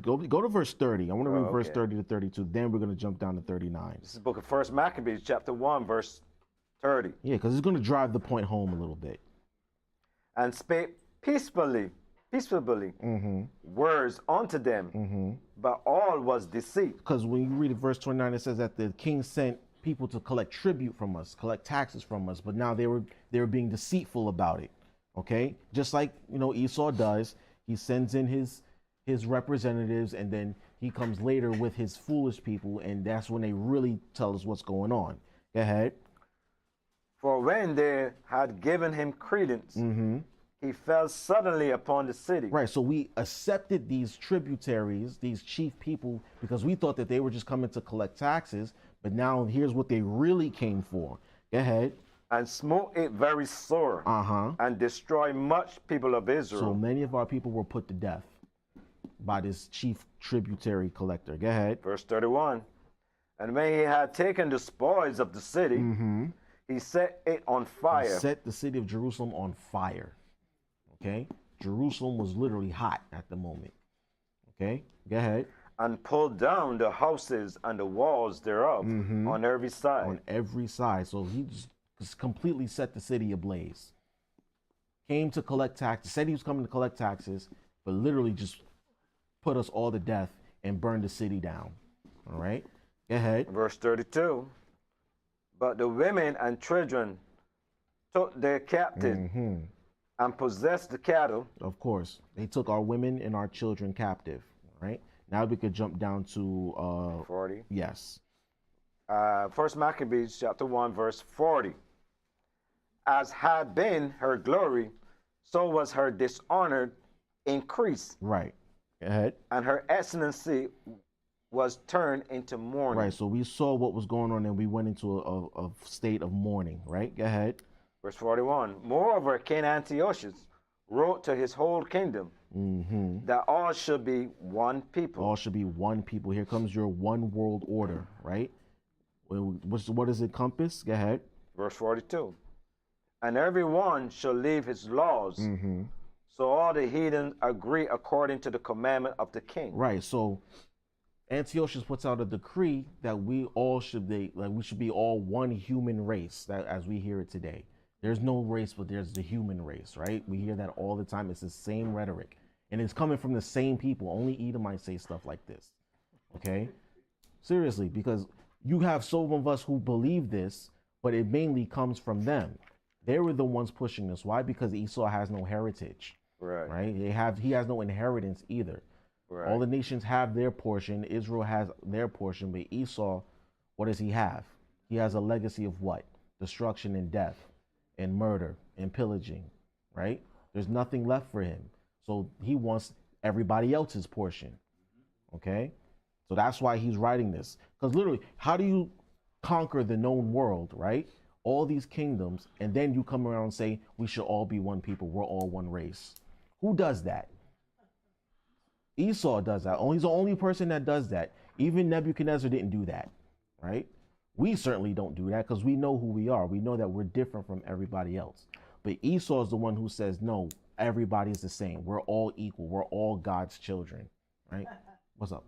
Go to verse 30. I want to read verse 30 to 32. Then we're going to jump down to 39. This is the book of 1 Maccabees, chapter 1, verse 30. Yeah, because it's going to drive the point home a little bit. And spake peaceably words unto them, but all was deceit. Because when you read verse 29, it says that the king sent people to collect tribute from us, collect taxes from us, but now they were being deceitful about it. Okay, just like Esau does. He sends in his representatives, and then he comes later with his foolish people, and that's when they really tell us what's going on. Go ahead. For when they had given him credence, he fell suddenly upon the city. Right, so we accepted these tributaries, these chief people, because we thought that they were just coming to collect taxes, but now here's what they really came for. Go ahead. And smote it very sore, and destroyed much people of Israel. So many of our people were put to death by this chief tributary collector. Go ahead. Verse 31. And when he had taken the spoils of the city, he set it on fire. He set the city of Jerusalem on fire. Okay? Jerusalem was literally hot at the moment. Okay? Go ahead. And pulled down the houses and the walls thereof on every side. On every side. So he just completely set the city ablaze. Came to collect taxes. Said he was coming to collect taxes, but literally just put us all to death and burned the city down. All right? Go ahead. Verse 32. But the women and children took their captive and possessed the cattle. Of course. They took our women and our children captive. All right? Now we could jump down to 40. Yes. First Maccabees chapter 1 verse 40. As had been her glory, so was her dishonor increased. Right. Go ahead. And her excellency was turned into mourning. Right. So we saw what was going on and we went into a state of mourning. Right. Go ahead. Verse 41. Moreover, King Antiochus wrote to his whole kingdom that all should be one people. All should be one people. Here comes your one world order. Right. What does it encompass? Go ahead. Verse 42. And every one shall leave his laws. So all the heathen agree according to the commandment of the king. Right. So Antiochus puts out a decree that we all should be we should be all one human race, that as we hear it today. There's no race, but there's the human race, right? We hear that all the time. It's the same rhetoric. And it's coming from the same people. Only Edomites say stuff like this. Okay? Seriously, because you have some of us who believe this, but it mainly comes from them. They were the ones pushing this. Why? Because Esau has no heritage. Right? He has no inheritance either. Right. All the nations have their portion. Israel has their portion, but Esau, what does he have? He has a legacy of what? Destruction and death and murder and pillaging, right? There's nothing left for him. So he wants everybody else's portion, okay? So that's why he's writing this. Because literally, how do you conquer the known world, right? All these kingdoms, and then you come around and say, we should all be one people. We're all one race. Who does that? Esau does that. He's the only person that does that. Even Nebuchadnezzar didn't do that, right? We certainly don't do that because we know who we are. We know that we're different from everybody else. But Esau is the one who says, no, everybody's the same. We're all equal. We're all God's children, right? What's up?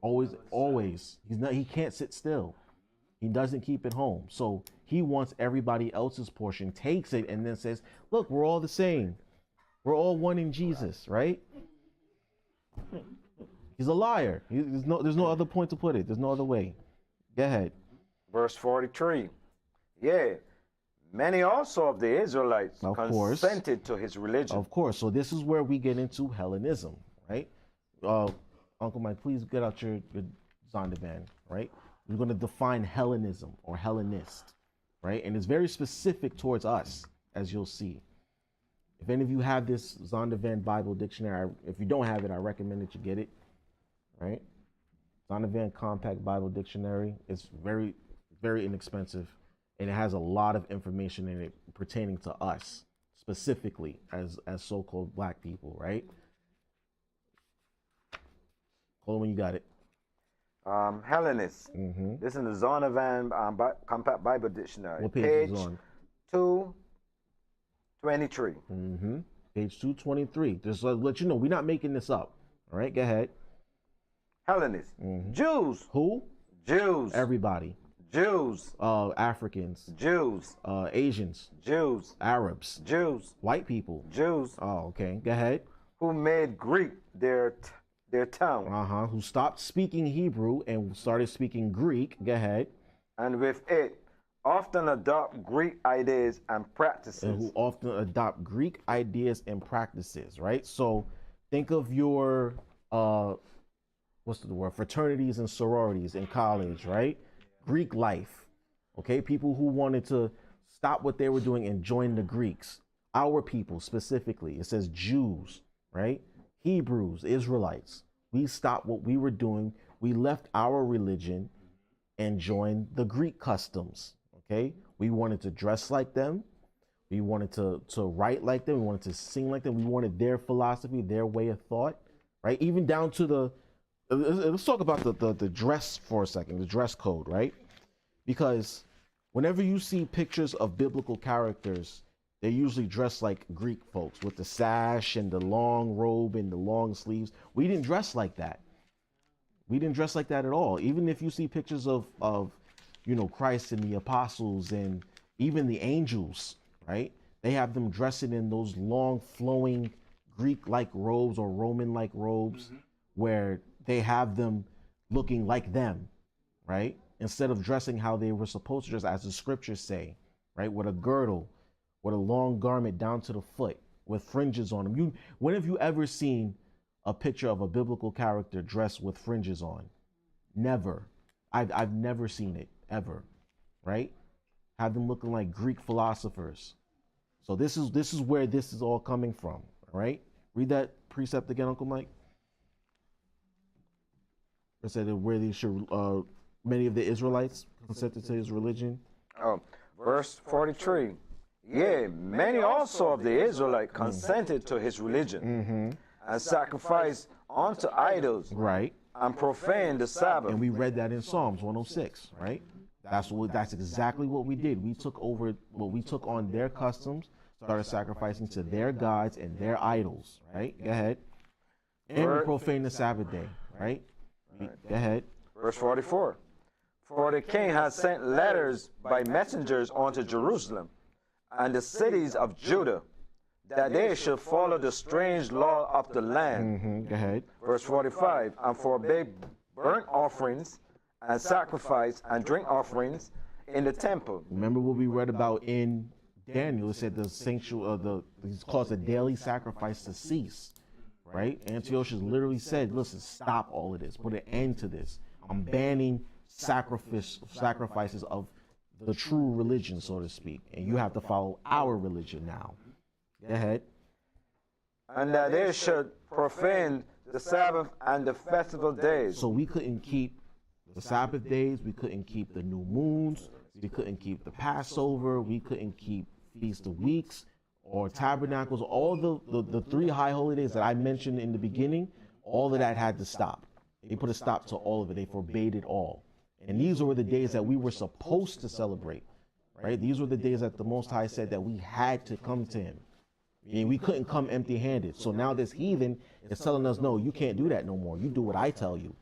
Always. He can't sit still. He doesn't keep it home. So he wants everybody else's portion, takes it, and then says, look, we're all the same. We're all one in Jesus, right? He's a liar. There's no other point to put it. There's no other way. Go ahead. Verse 43. Yeah, many also of the Israelites consented to his religion. Of course. So this is where we get into Hellenism, right? Uncle Mike, please get out your Zondervan, right? We're going to define Hellenism or Hellenist, right? And it's very specific towards us, as you'll see. If any of you have this Zondervan Bible Dictionary, if you don't have it, I recommend that you get it, right? Zondervan Compact Bible Dictionary. It's very, very inexpensive, and it has a lot of information in it pertaining to us, specifically as so-called black people, right? Hold on when you got it. Hellenist. This is the Zondervan Compact Bible Dictionary. What page is on? 223. Page 223. Just to let you know, we're not making this up. All right, go ahead. Hellenist. Jews. Who? Jews, Everybody. Jews, Africans. Jews, Asians. Jews, Arabs. Jews, White people. Jews, Oh, okay. Go ahead. who made Greek their tongue, Who stopped speaking Hebrew and started speaking Greek. Go ahead. and with it often adopt Greek ideas and practices. And who often adopt Greek ideas and practices, right? So think of your what's the word? Fraternities and sororities in college, right? Greek life. Okay, people who wanted to stop what they were doing and join the Greeks. Our people specifically. It says Jews, right? Hebrews, Israelites. We stopped what we were doing. We left our religion and joined the Greek customs. Okay, we wanted to dress like them. We wanted to write like them. We wanted to sing like them. We wanted their philosophy, their way of thought, right? Even down to the, let's talk about the dress for a second, the dress code, right? Because whenever you see pictures of biblical characters, they're usually dressed like Greek folks with the sash and the long robe and the long sleeves. We didn't dress like that. We didn't dress like that at all. Even if you see pictures of Christ and the apostles and even the angels, right? They have them dressing in those long flowing Greek-like robes or Roman-like robes where they have them looking like them, right? Instead of dressing how they were supposed to dress, as the scriptures say, right? With a girdle, with a long garment down to the foot, with fringes on them. When have you ever seen a picture of a biblical character dressed with fringes on? Never. I've never seen it, ever, right? Have them looking like Greek philosophers. So this is where this is all coming from, right? Read that precept again, Uncle Mike. It said that where they should, many of the Israelites consented to his religion. Oh, verse 43. Yea, many also of the Israelites consented to his religion, and sacrificed unto idols, Right. and profaned the Sabbath. And we read that in Psalms 106, right? That's exactly what we did. We took on their customs, started sacrificing to their gods and their idols, right? Go ahead. And we profaned the Sabbath day, right? Go ahead. Verse 44. For the king had sent letters by messengers unto Jerusalem and the cities of Judah, that they should follow the strange law of the land. Go ahead. Verse 45. And forbade burnt offerings and sacrifice and drink offerings in the temple. Remember what we read about in Daniel? It said the sanctuary, it's called a daily sacrifice to cease, right? Antiochus literally said, listen, stop all of this, put an end to this. I'm banning sacrifices of the true religion, so to speak, and you have to follow our religion now. Go ahead. And that they should profane the Sabbath and the festival days. So we couldn't keep the Sabbath days, we couldn't keep the new moons, we couldn't keep the Passover, we couldn't keep Feast of Weeks or Tabernacles, all the three high holy days that I mentioned in the beginning. All of that had to stop. They put a stop to all of it. They forbade it all. And these were the days that we were supposed to celebrate, right? These were the days that the Most High said that we had to come to him. And we couldn't come empty-handed. So now this heathen is telling us, no, you can't do that no more. You do what I tell you.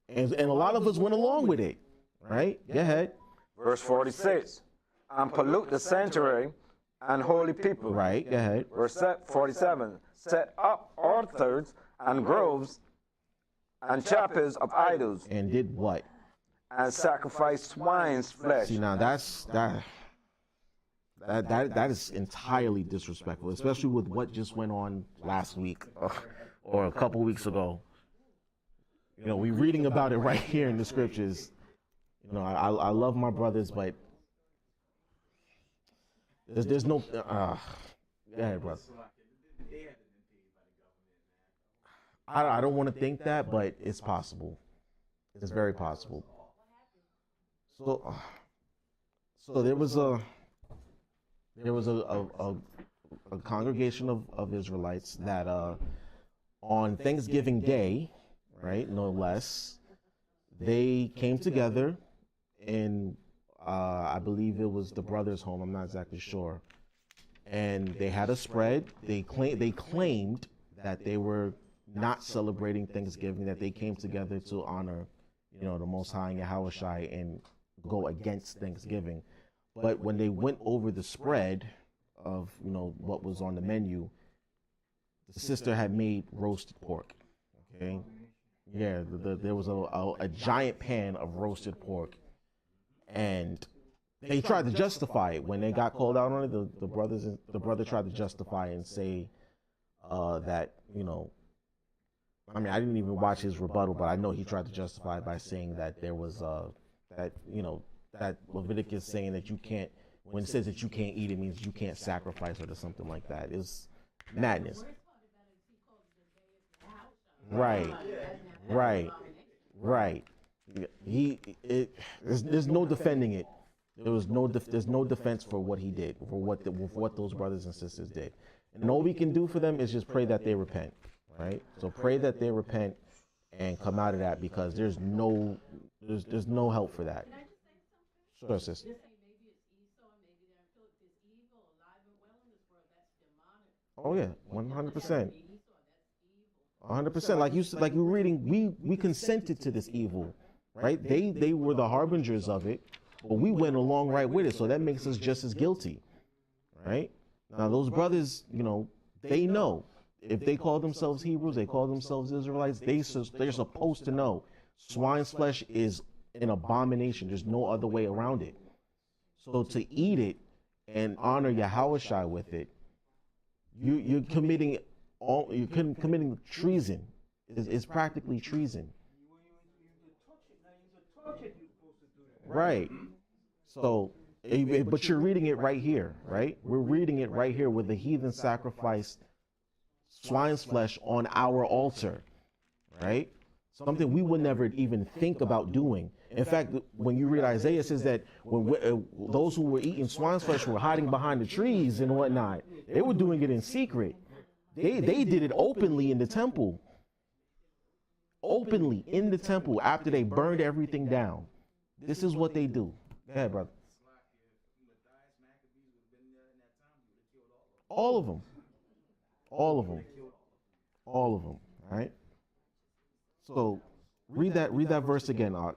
And a lot of us went along with it, right? Go ahead. Verse 46. And pollute the sanctuary and holy people. Right, go ahead. Verse 47. Set up orchards and groves and chapels of idols. And did what? And sacrifice swine's flesh. See, now that is entirely disrespectful, especially with what just went on last week or a couple weeks ago. We're reading about it right here in the scriptures. I love my brothers, but there's no. Go ahead, brother. I don't want to think that, but it's possible. It's very possible. So there was a congregation of Israelites that on Thanksgiving Day, right, no less, they came together in I believe it was the brother's home. I'm not exactly sure, and they had a spread. They claimed that they were not celebrating Thanksgiving, that they came together to honor the Most High and Yahushai and go against Thanksgiving. But when they went over the spread of, what was on the menu, the sister had made roasted pork. Okay. Yeah, there was a giant pan of roasted pork, and they tried to justify it when they got called out on it. The brother tried to justify it and say that I mean, I didn't even watch his rebuttal, but I know he tried to justify it by saying that there was that Leviticus saying that you can't, when it says that you can't eat, it means you can't sacrifice it or something like that. It's madness. Right. There's no defending it. There's no defense for what he did, for what those brothers and sisters did. And all we can do for them is just pray that they repent, right? So pray that they repent and come out of that, because there's no help for that. Sure, sis. Oh yeah, 100%. 100%. Like you're reading, we consented to this evil, right? They were the harbingers of it, but we went along right with it, so that makes us just as guilty, right? Now those brothers, they know. If they call themselves Hebrews, they call themselves Israelites, they're supposed to know swine's flesh is an abomination. There's no other way around it. So to eat it and honor Yahushua with it, you're committing treason. It's practically treason. Right. So, but you're reading it right here, right? We're reading it right here where the heathen sacrificed swine's flesh on our altar, right? Something we would never even think about doing. In fact, when you read Isaiah, it says that when those who were eating swine's flesh were hiding behind the trees and whatnot. They were doing it in secret. They did it openly in the temple. Openly in the temple after they burned everything down. This is what they do. Go ahead, brother. All of them. All of them. All of them. All right. So read that verse again, Art.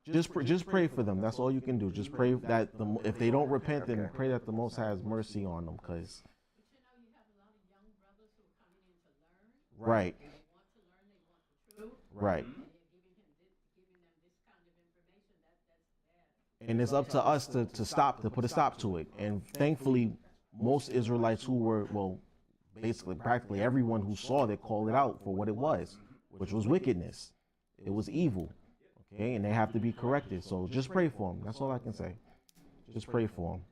Just pray for them. That's all you can do. Just pray that if they don't repent, then pray that the Most High has mercy on them, because. Right. Right. And it's up to us to put a stop to it. And thankfully, most Israelites who were, basically practically everyone who saw it called it out for what it was, which was wickedness. It was evil. Okay, and they have to be corrected. So just pray for them. That's all I can say. Just pray for them.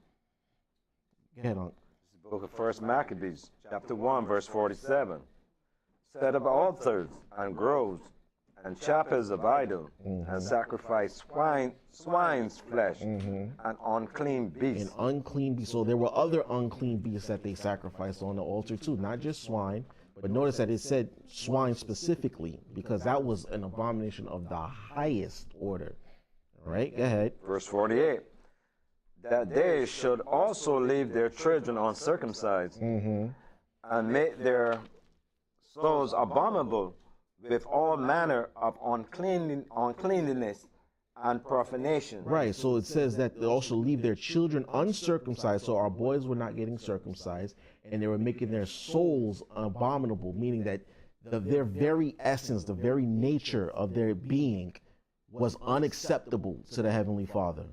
Go ahead, Unc. This is the book of 1 Maccabees, chapter 1, verse 47. Set up altars and groves and chapels of idol, and sacrifice swine's flesh and unclean beasts. And unclean beasts. So there were other unclean beasts that they sacrificed on the altar too, not just swine. But notice that it said swine specifically, because that was an abomination of the highest order. All right, go ahead. Verse 48. That they should also leave their children uncircumcised and make their souls abominable with all manner of uncleanliness and profanation. Right, so it says that they also leave their children uncircumcised, so our boys were not getting circumcised, and they were making their souls abominable, meaning that their very essence, the very nature of their being was unacceptable to the Heavenly Father,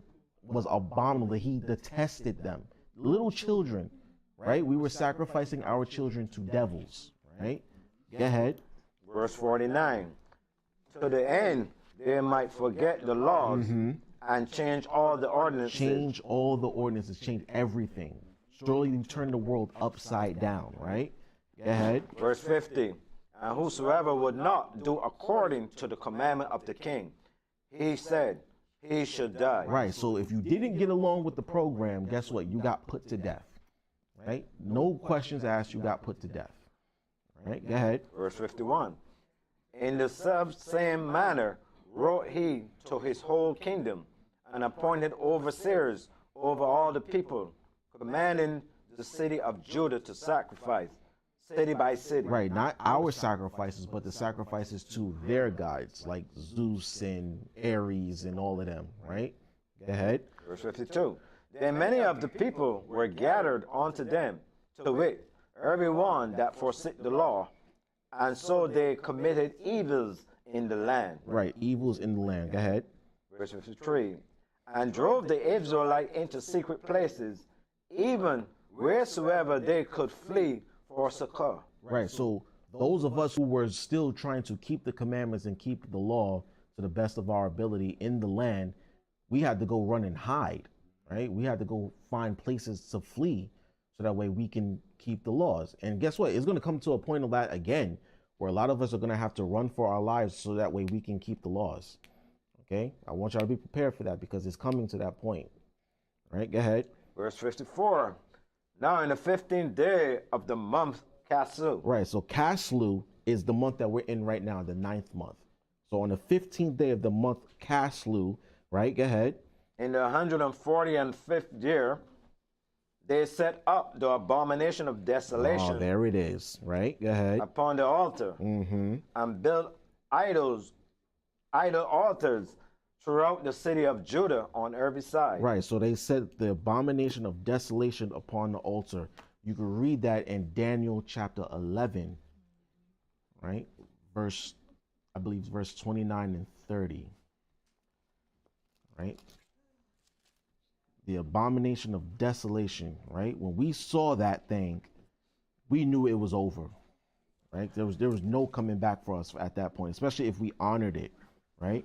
was abominable. He detested them. Little children, right? We were sacrificing our children to devils, right? Go ahead. Verse 49. To the end they might forget the laws and change all the ordinances. Change all the ordinances, change everything. Surely you turn the world upside down, right? Go ahead. Verse 50. And whosoever would not do according to the commandment of the king, he said he should die. Right, so if you didn't get along with the program, guess what? You got put to death, right? No questions asked, you got put to death. Right, go ahead. Verse 51. In the same manner wrote he to his whole kingdom and appointed overseers over all the people, commanding the city of Judah to sacrifice, city by city. Right, not our sacrifices, but the sacrifices to their gods, like Zeus and Ares and all of them, right? Go ahead. Verse 52. Then many of the people were gathered unto them, to wit, every one that forsook the law, and so they committed evils in the land. Right, evils in the land. Go ahead. Verse 53. And drove the Israelite into secret places, even wheresoever they could flee for succor. Right, so those of us who were still trying to keep the commandments and keep the law to the best of our ability in the land, we had to go run and hide, right? We had to go find places to flee so that way we can keep the laws. And guess what? It's going to come to a point of that again, where a lot of us are going to have to run for our lives so that way we can keep the laws. Okay? I want y'all to be prepared for that because it's coming to that point. All right, go ahead. Verse 54. Now in the 15th day of the month Caslu. Right, so Caslu is the month that we're in right now, the 9th month. So on the 15th day of the month Caslu, right, go ahead. In the 145th year, they set up the abomination of desolation. Oh, there it is, right, go ahead. Upon the altar, and built idol altars throughout the city of Judah on every side. Right, so they set the abomination of desolation upon the altar. You can read that in Daniel chapter 11, right? Verse, I believe verse 29 and 30, right? The abomination of desolation, right? When we saw that thing, we knew it was over, right? There was no coming back for us at that point, especially if we honored it, right?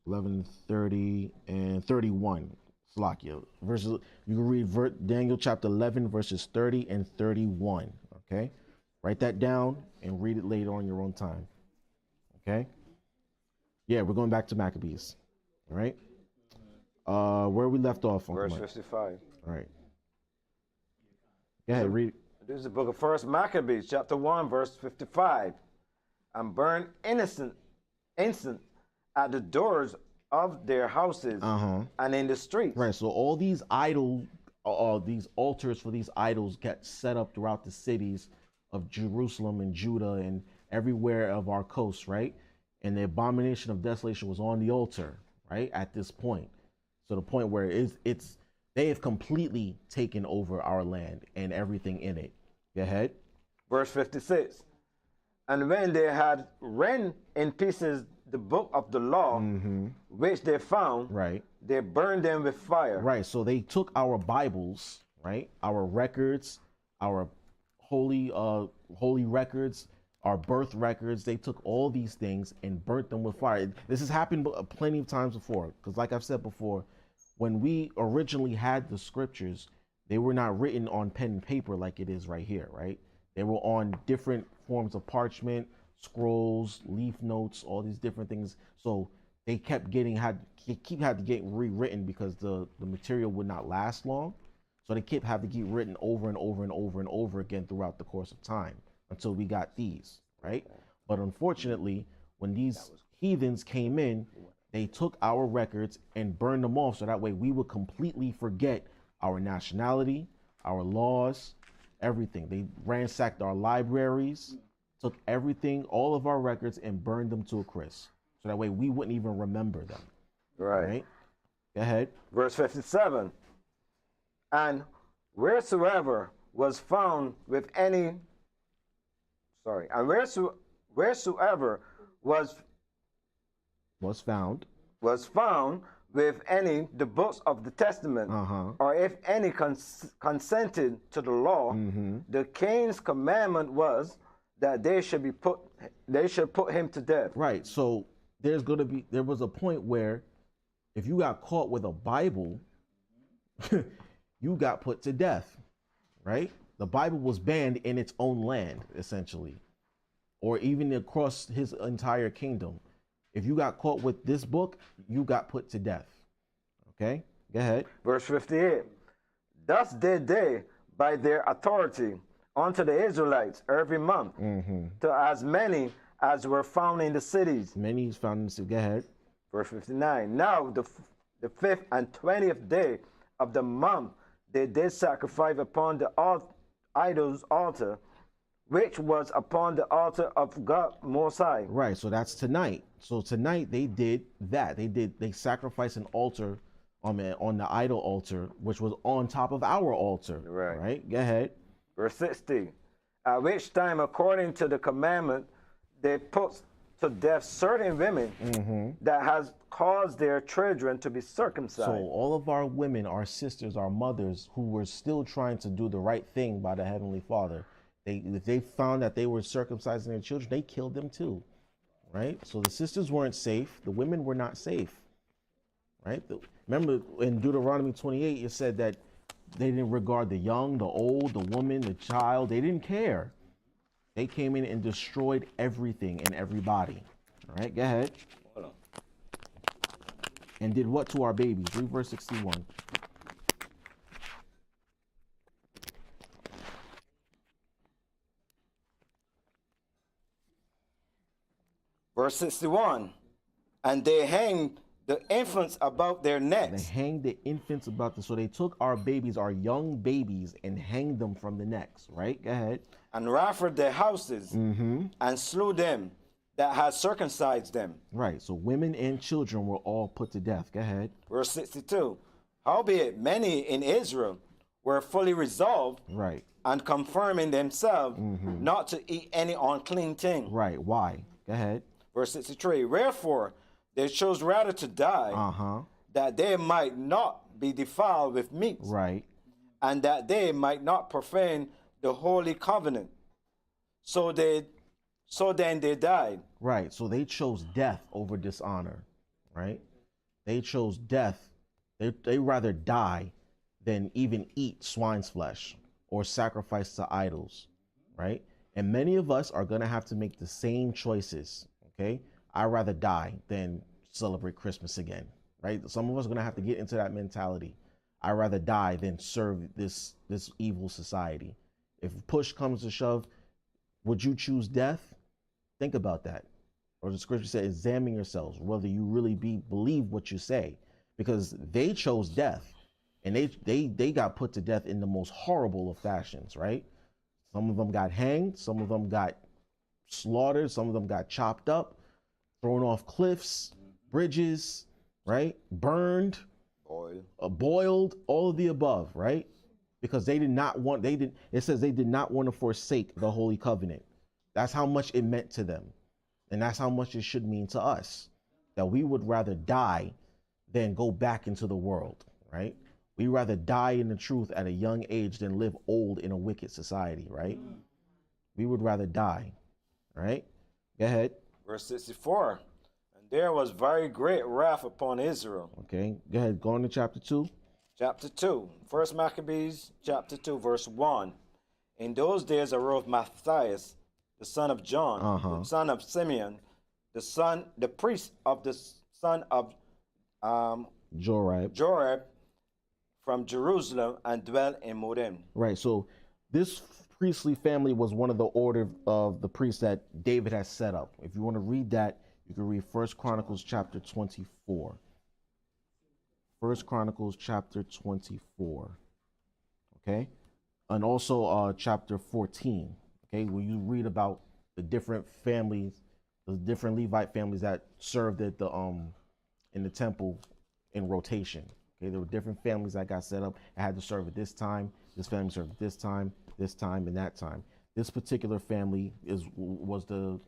11, 30, and 31. Slakia. Verses, you can read Daniel chapter 11, verses 30 and 31. Okay? Write that down and read it later on your own time. Okay? Yeah, we're going back to Maccabees. All right? Where we left off on verse 55. All right. Go ahead, read it. This is the book of 1 Maccabees, chapter 1, verse 55. And burn innocent at the doors of their houses and in the streets. Right, so all these these altars for these idols get set up throughout the cities of Jerusalem and Judah and everywhere of our coast, right? And the abomination of desolation was on the altar, right, at this point. So the point where they have completely taken over our land and everything in it. Go ahead. Verse 56. And when they had rent in pieces the book of the law, which they found, right, they burned them with fire. Right, so they took our Bibles, right, our records, our holy records, our birth records. They took all these things and burnt them with fire. This has happened plenty of times before, because like I've said before, when we originally had the scriptures, they were not written on pen and paper like it is right here, right? They were on different forms of parchment, scrolls, leaf notes, all these different things. So they had to get rewritten because the material would not last long. So they had to keep written over and over and over and over again throughout the course of time until we got these, right? But unfortunately, when these heathens came in, they took our records and burned them off so that way we would completely forget our nationality, our laws, everything. They ransacked our libraries, took everything, all of our records, and burned them to a crisp. So that way we wouldn't even remember them. Right. Go ahead. Verse 57. And wheresoever was found with any, wheresoever was found with any the books of the testament, or if any consented to the law, the king's commandment was that they should put him to death. Right. So there was a point where if you got caught with a Bible, you got put to death, right? The Bible was banned in its own land, essentially, or even across his entire kingdom. If you got caught with this book, you got put to death. Okay, go ahead. Verse 58. Thus did they, by their authority, unto the Israelites every month, to as many as were found in the cities. Many is found in the city. Go ahead. Verse 59. Now the 5th and 20th day of the month, they did sacrifice upon the idol's altar, which was upon the altar of God Most High. Right, so that's tonight. So tonight they did that. They sacrificed an altar on the idol altar, which was on top of our altar. Right. Go ahead. Verse 60. At which time, according to the commandment, they put to death certain women that has caused their children to be circumcised. So all of our women, our sisters, our mothers, who were still trying to do the right thing by the Heavenly Father, if they found that they were circumcising their children, they killed them too. Right? So the sisters weren't safe. The women were not safe. Right? Remember in Deuteronomy 28, it said that they didn't regard the young, the old, the woman, the child. They didn't care. They came in and destroyed everything and everybody. All right, go ahead. Hold on. And did what to our babies? Read verse 61. Verse 61. And they hanged the infants about their necks. They hanged the infants about them. So they took our babies, our young babies, and hanged them from the necks. Right? Go ahead. And rafted their houses and slew them that had circumcised them. Right. So women and children were all put to death. Go ahead. Verse 62. Howbeit many in Israel were fully resolved Right. and confirming themselves not to eat any unclean thing. Right. Why? Go ahead. Verse 63. Wherefore they chose rather to die, that they might not be defiled with meat, Right. and that they might not profane the holy covenant. So then they died. Right. So they chose death over dishonor. Right. They chose death. They rather die than even eat swine's flesh or sacrifice to idols. Right. And many of us are going to have to make the same choices. Okay. I'd rather die than celebrate Christmas again. Right. Some of us are going to have to get into that mentality. I'd rather die than serve this evil society. If push comes to shove, would you choose death? Think about that. Or the scripture said, examine yourselves, whether you really believe what you say. Because they chose death. And they got put to death in the most horrible of fashions, right? Some of them got hanged. Some of them got slaughtered. Some of them got chopped up, thrown off cliffs, bridges, right? Burned, boiled, all of the above, right? Because it says they did not want to forsake the Holy Covenant. That's how much it meant to them. And that's how much it should mean to us. That we would rather die than go back into the world, right? We'd rather die in the truth at a young age than live old in a wicked society, right? We would rather die, right? Go ahead. Verse 64. And there was very great wrath upon Israel. Okay, go ahead. Go on to chapter 2. Chapter 2. First Maccabees, chapter 2, verse 1. In those days arose Matthias, the son of John, the son of Simeon, the priest of the son of Jorab from Jerusalem, and dwelt in Modem. Right, so this priestly family was one of the order of the priests that David has set up. If you want to read that, you can read 1 Chronicles chapter 24. 1 Chronicles chapter 24. Okay? And also chapter 14. Okay, where you read about the different families, the different Levite families that served at the in the temple in rotation. Okay, there were different families that got set up and had to serve at this time. This family served at this time, and that time. This particular family was the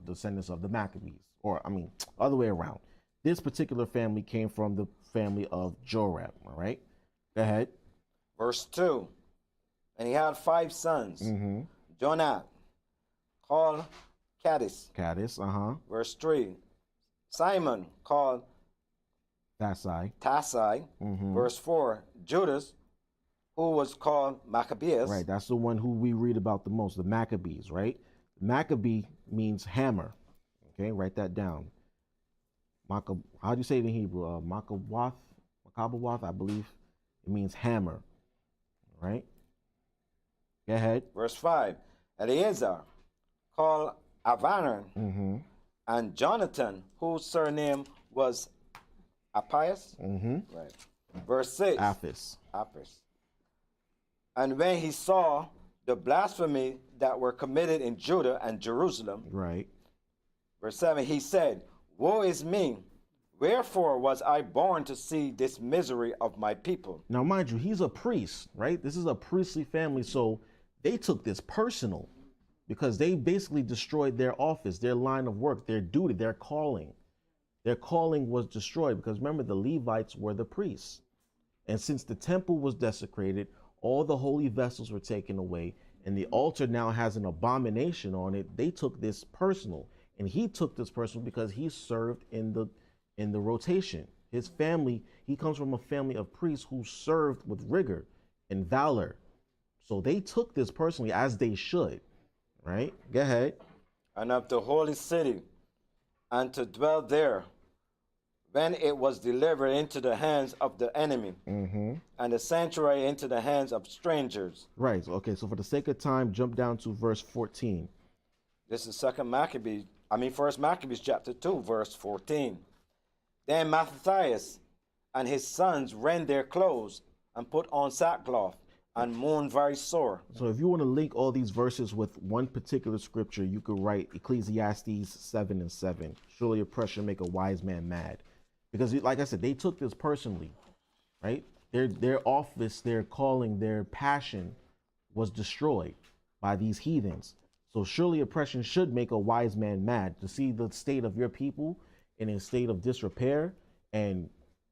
descendants of the Maccabees, or I mean, other way around. This particular family came from the family of Jorab. All right, go ahead. Verse 2. And he had 5 sons. Jonah, called H.O.D.C. Verse 3. Simon, called Tasai. Verse 4. Judas, who was called Maccabeus. Right, that's the one who we read about the most, the Maccabees, right? Maccabee means hammer. Okay, write that down. How do you say it in Hebrew? Makawath, I believe. It means hammer, right? Go ahead. Verse 5. Eleazar, called Avanan, and Jonathan, whose surname was Appius. Right. Verse 6. Hafiz. And when he saw the blasphemy that were committed in Judah and Jerusalem, Right. verse 7, he said, Woe is me! Wherefore was I born to see this misery of my people? Now, mind you, he's a priest, right? This is a priestly family, so they took this personal because they basically destroyed their office, their line of work, their duty, their calling. Their calling was destroyed because remember, the Levites were the priests. And since the temple was desecrated, all the holy vessels were taken away, and the altar now has an abomination on it. They took this personal, and he took this personal because he served in the rotation. His family, he comes from a family of priests who served with rigor and valor. So they took this personally, as they should, right? Go ahead. And of the holy city, and to dwell there, when it was delivered into the hands of the enemy, and the sanctuary into the hands of strangers. Right. Okay. So for the sake of time, jump down to verse 14. This is First Maccabees chapter 2, verse 14. Then Mattathias and his sons rent their clothes and put on sackcloth and mourned very sore. So if you want to link all these verses with one particular scripture, you could write Ecclesiastes 7 and 7. Surely oppression make a wise man mad. Because like I said, they took this personally, right? Their office, their calling, their passion was destroyed by these heathens. So surely oppression should make a wise man mad. To see the state of your people in a state of disrepair and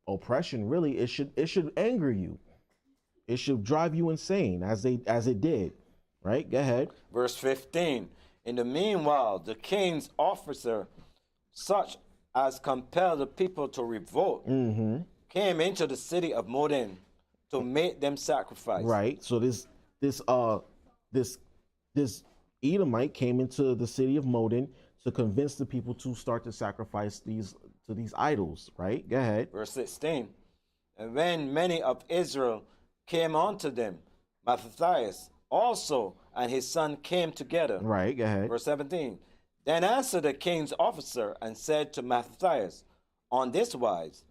oppression, really, it should anger you. It should drive you insane, as it did. Right? Go ahead. Verse 15. In the meanwhile, the king's officer, such as compelled the people to revolt, came into the city of Modin to make them sacrifice. Right. So this Edomite came into the city of Modin to convince the people to start to sacrifice these idols, right? Go ahead. Verse 16. And when many of Israel came unto them, Mattathias also and his son came together. Right, go ahead. Verse 17. Then answered the king's officer and said to Mattathias, On this wise,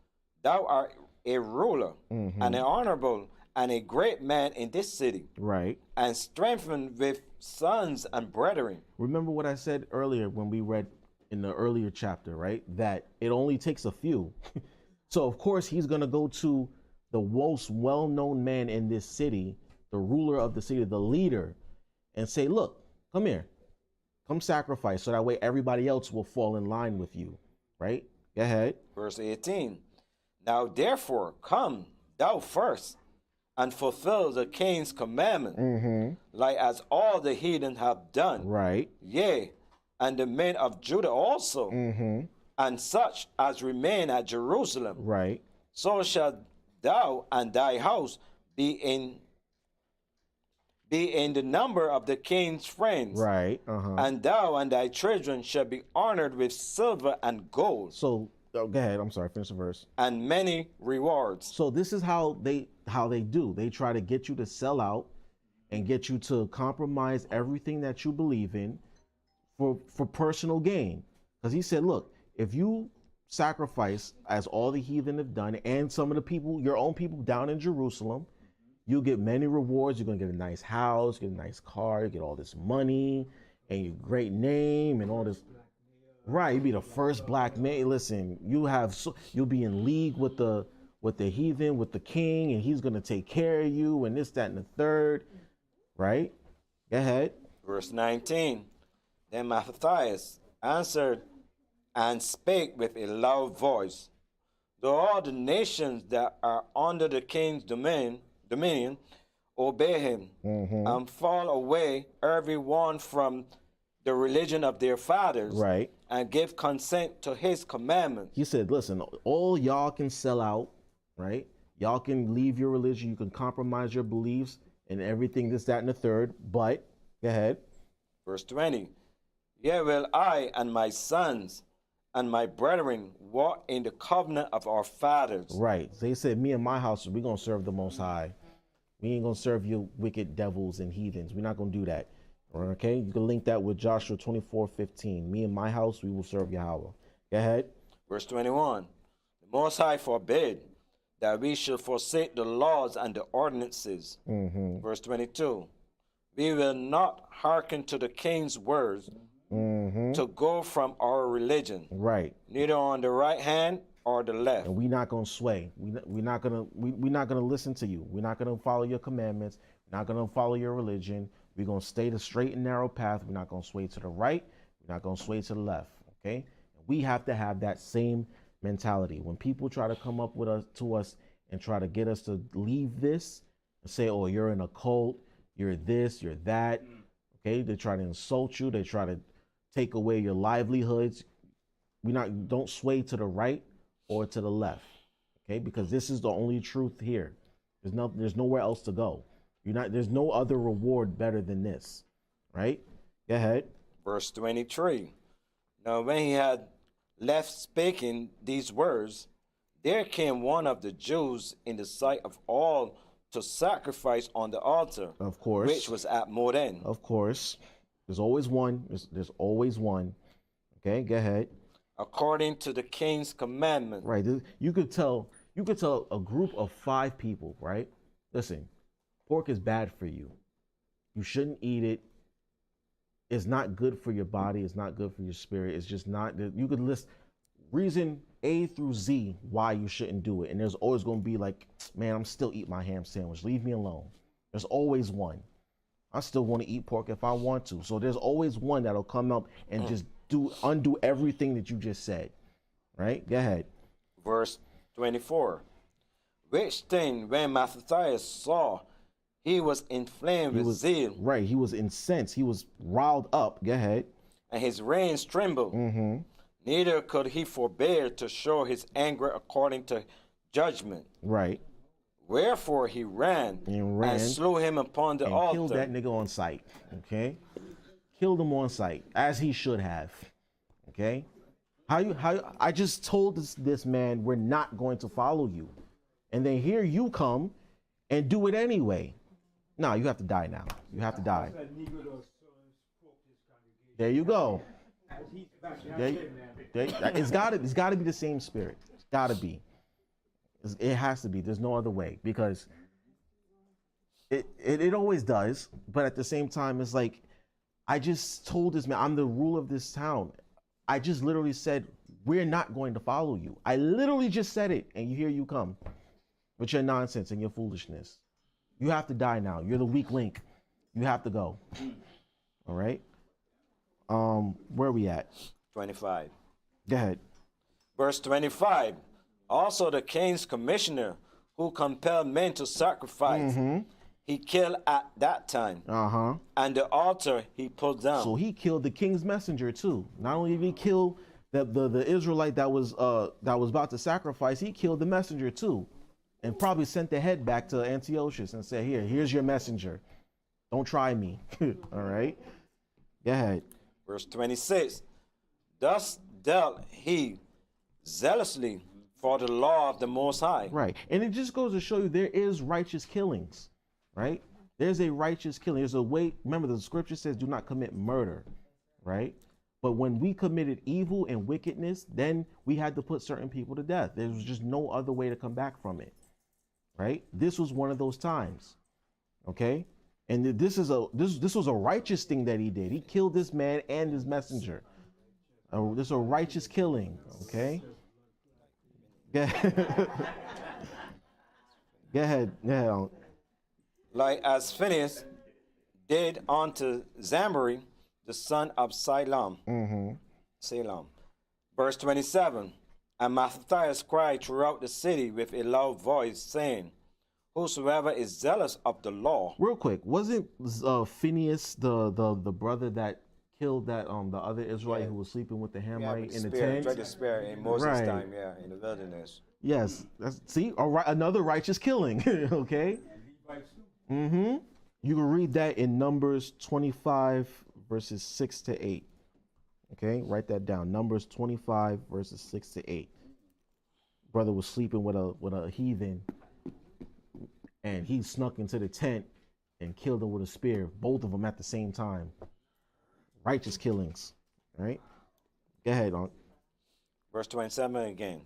thou art a ruler and an honorable and a great man in this city. Right. And strengthened with sons and brethren. Remember what I said earlier when we read in the earlier chapter, right? That it only takes a few. So of course he's going to go to the most well-known man in this city, the ruler of the city, the leader, and say, look, come here, come sacrifice, so that way everybody else will fall in line with you, right? Go ahead. Verse 18. Now therefore come thou first and fulfill the king's commandment, like as all the heathen have done. Right. Yea, and the men of Judah also, and such as remain at Jerusalem. Right. So shall thou and thy house be in the number of the king's friends. Right. And thou and thy children shall be honored with silver and gold. So go ahead. I'm sorry. Finish the verse. And many rewards. So this is how they do. They try to get you to sell out and get you to compromise everything that you believe in for personal gain. Because he said, look, if you sacrifice as all the heathen have done and some of the people, your own people down in Jerusalem, you'll get many rewards. You're going to get a nice house, get a nice car, you get all this money and your great name and all this. Right, you'll be the first black man. Listen, you'll be in league with the heathen, with the king, and he's going to take care of you and this, that, and the third. Right? Go ahead. Verse 19. Then Mattathias answered and spake with a loud voice, though all the nations that are under the king's dominion obey him, and fall away every one from the religion of their fathers, right, and give consent to his commandments. He said, listen, all y'all can sell out, right? Y'all can leave your religion, you can compromise your beliefs and everything, this, that, and the third, but, go ahead. Verse 20, yea, will I and my sons and my brethren walk in the covenant of our fathers. Right. They said, me and my house, we're going to serve the Most High. We ain't going to serve you wicked devils and heathens. We're not going to do that. Okay? You can link that with Joshua 24:15. Me and my house, we will serve Yahweh. Go ahead. Verse 21, the Most High forbid that we should forsake the laws and the ordinances. Verse 22. We will not hearken to the king's words to go from our religion. Right. Neither on the right hand or the left. And we're not gonna sway. We're not gonna listen to you. We're not gonna follow your commandments. We're not gonna follow your religion. We're gonna stay the straight and narrow path. We're not gonna sway to the right. We're not gonna sway to the left. Okay. We have to have that same mentality. When people try to come up with us and try to get us to leave this and say, "Oh, you're in a cult. You're this. You're that." Okay. They try to insult you. They try to take away your livelihoods. Don't sway to the right or to the left, okay? Because this is the only truth here. There's nowhere else to go. There's no other reward better than this, right? Go ahead. Verse 23. Now when he had left speaking these words, there came one of the Jews in the sight of all to sacrifice on the altar, Of course. which was at Moden. Of course. There's always one. There's always one. Okay, go ahead. According to the king's commandment. Right. You could tell a group of 5 people, right? Listen, pork is bad for you. You shouldn't eat it. It's not good for your body. It's not good for your spirit. It's just not. You could list reason A through Z why you shouldn't do it. And there's always going to be like, man, I'm still eating my ham sandwich. Leave me alone. There's always one. I still want to eat pork if I want to. So there's always one that'll come up and just undo everything that you just said. Right? Go ahead. Verse 24. Which thing when Mattathias saw, he was inflamed with zeal. Right. He was incensed. He was riled up. Go ahead. And his reins trembled. Neither could he forbear to show his anger according to judgment. Right. Wherefore he ran and slew him upon the altar. Killed that nigga on sight. Okay. Killed him on sight, as he should have. Okay. I just told this man, we're not going to follow you. And then here you come and do it anyway. No, you have to die now. You have to die. There you go. It's gotta be the same spirit. It's gotta be. It has to be. There's no other way, because it always does. But at the same time, it's like, I just told this man, I'm the ruler of this town. I just literally said, we're not going to follow you. I literally just said it, and here you come with your nonsense and your foolishness. You have to die now. You're the weak link. You have to go. All right. Where are we at? 25. Go ahead. Verse 25. Also the king's commissioner, who compelled men to sacrifice, he killed at that time. And the altar he pulled down. So he killed the king's messenger too. Not only did he kill the Israelite that was about to sacrifice, he killed the messenger too, and probably sent the head back to Antiochus and said, here's your messenger. Don't try me. All right. Go ahead. Verse 26. Thus dealt he zealously for the law of the Most High. Right. And it just goes to show you there is righteous killings, right? There's a righteous killing. There's a way. Remember, the scripture says, do not commit murder, right? But when we committed evil and wickedness, then we had to put certain people to death. There was just no other way to come back from it, right? This was one of those times, okay? And this was a righteous thing that he did. He killed this man and his messenger. This is a righteous killing, okay? Go ahead. Yeah. Like as Phinehas did unto Zambari, the son of Salem. Salem. Verse 27. And Mattathias cried throughout the city with a loud voice, saying, whosoever is zealous of the law. Real quick, wasn't Phinehas the brother that killed that the other Israelite who was sleeping with the Hamite in the tent? Tried to spare in Moses' time, in the wilderness. Yes. See, another righteous killing. Okay. You can read that in Numbers 25 verses 6 to 8. Okay, write that down. Numbers 25 verses 6 to 8. Brother was sleeping with a heathen, and he snuck into the tent and killed him with a spear. Both of them at the same time. Righteous killings. All right. Go ahead, Unc. Verse 27 again.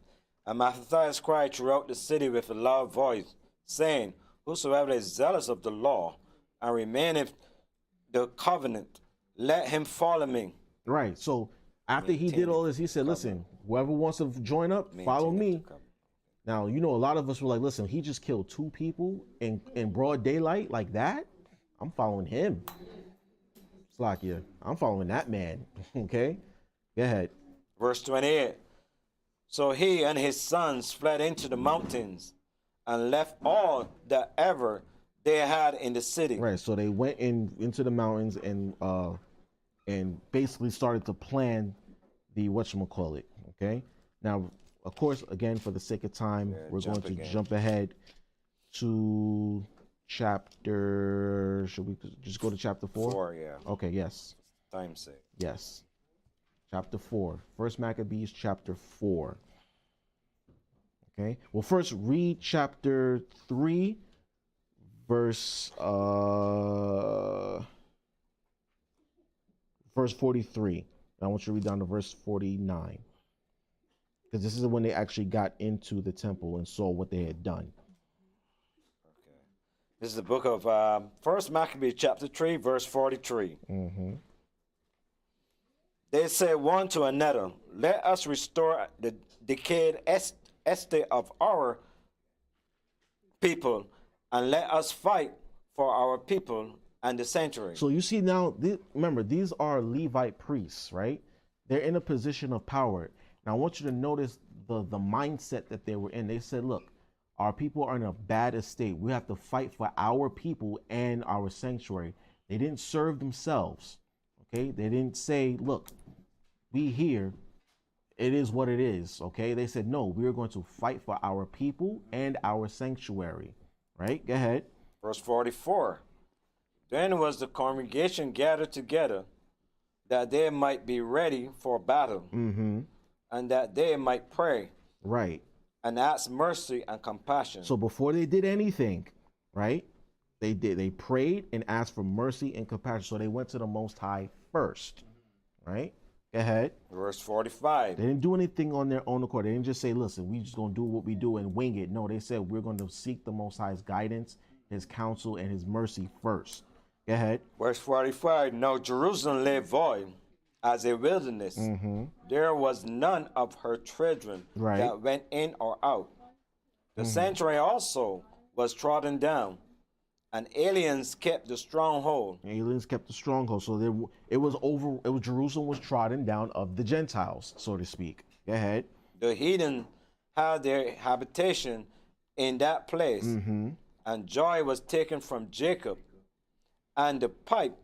And Matthias cried throughout the city with a loud voice, saying, Whosoever is zealous of the law and remaineth the covenant, let him follow me. Right. So after he did all this, he said, listen, whoever wants to join up, follow me. Now, you know, a lot of us were like, listen, he just killed 2 people in broad daylight like that. I'm following him. Slakia, I'm following that man. Okay? Go ahead. Verse 28. So he and his sons fled into the mountains and left all that ever they had in the city. Right. So they went into the mountains and basically started to plan the whatchamacallit. Okay? Now, of course, again, for the sake of time, we're going to jump ahead to chapter. Should we just go to chapter 4? 4, yeah. Okay, yes. Time's sake. Yes. Chapter 4. First Maccabees, chapter 4. Okay. Well, first read chapter 3, verse 43. I want you to read down to verse 49. Because this is when they actually got into the temple and saw what they had done. Okay. This is the book of First Maccabees, chapter 3, verse 43. Mm-hmm. They said one to another, let us restore the decayed estate of our people, and let us fight for our people and the sanctuary. So you see now, remember, these are Levite priests, right? They're in a position of power. Now I want you to notice the mindset that they were in. They said, look, our people are in a bad estate. We have to fight for our people and our sanctuary. They didn't serve themselves. Okay, they didn't say, look, we here, it is what it is. Okay, they said, no, we are going to fight for our people and our sanctuary. Right, go ahead. Verse 44. Then was the congregation gathered together, that they might be ready for battle, Mm-hmm. and that they might pray Right. and ask mercy and compassion. So before they did anything, right, they prayed and asked for mercy and compassion. So they went to the Most High first, right? Go ahead. Verse 45. They didn't do anything on their own accord. They didn't just say, listen, we just going to do what we do and wing it. No, they said we're going to seek the Most High's guidance, his counsel, and his mercy first. Go ahead. Verse 45. Now Jerusalem lay void as a wilderness. Mm-hmm. There was none of her children Right. that went in or out. The sanctuary also was trodden down, and aliens kept the stronghold. Aliens kept the stronghold. So Jerusalem was trodden down of the Gentiles, so to speak. Go ahead. The heathen had their habitation in that place, Mm-hmm. and joy was taken from Jacob, and the pipe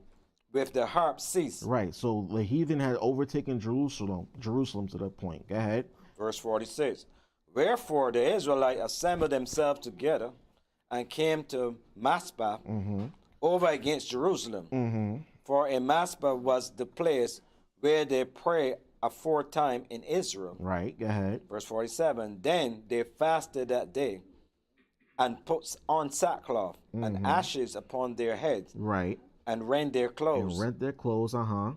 with the harp ceased. Right. So the heathen had overtaken Jerusalem to that point. Go ahead. Verse 46. Wherefore the Israelites assembled themselves together and came to Maspah over against Jerusalem. Mm-hmm. For in Maspah was the place where they prayed aforetime in Israel. Right. Go ahead. Verse 47. Then they fasted that day and put on sackcloth and ashes upon their heads Right. and rent their clothes. And rent their clothes. Uh-huh.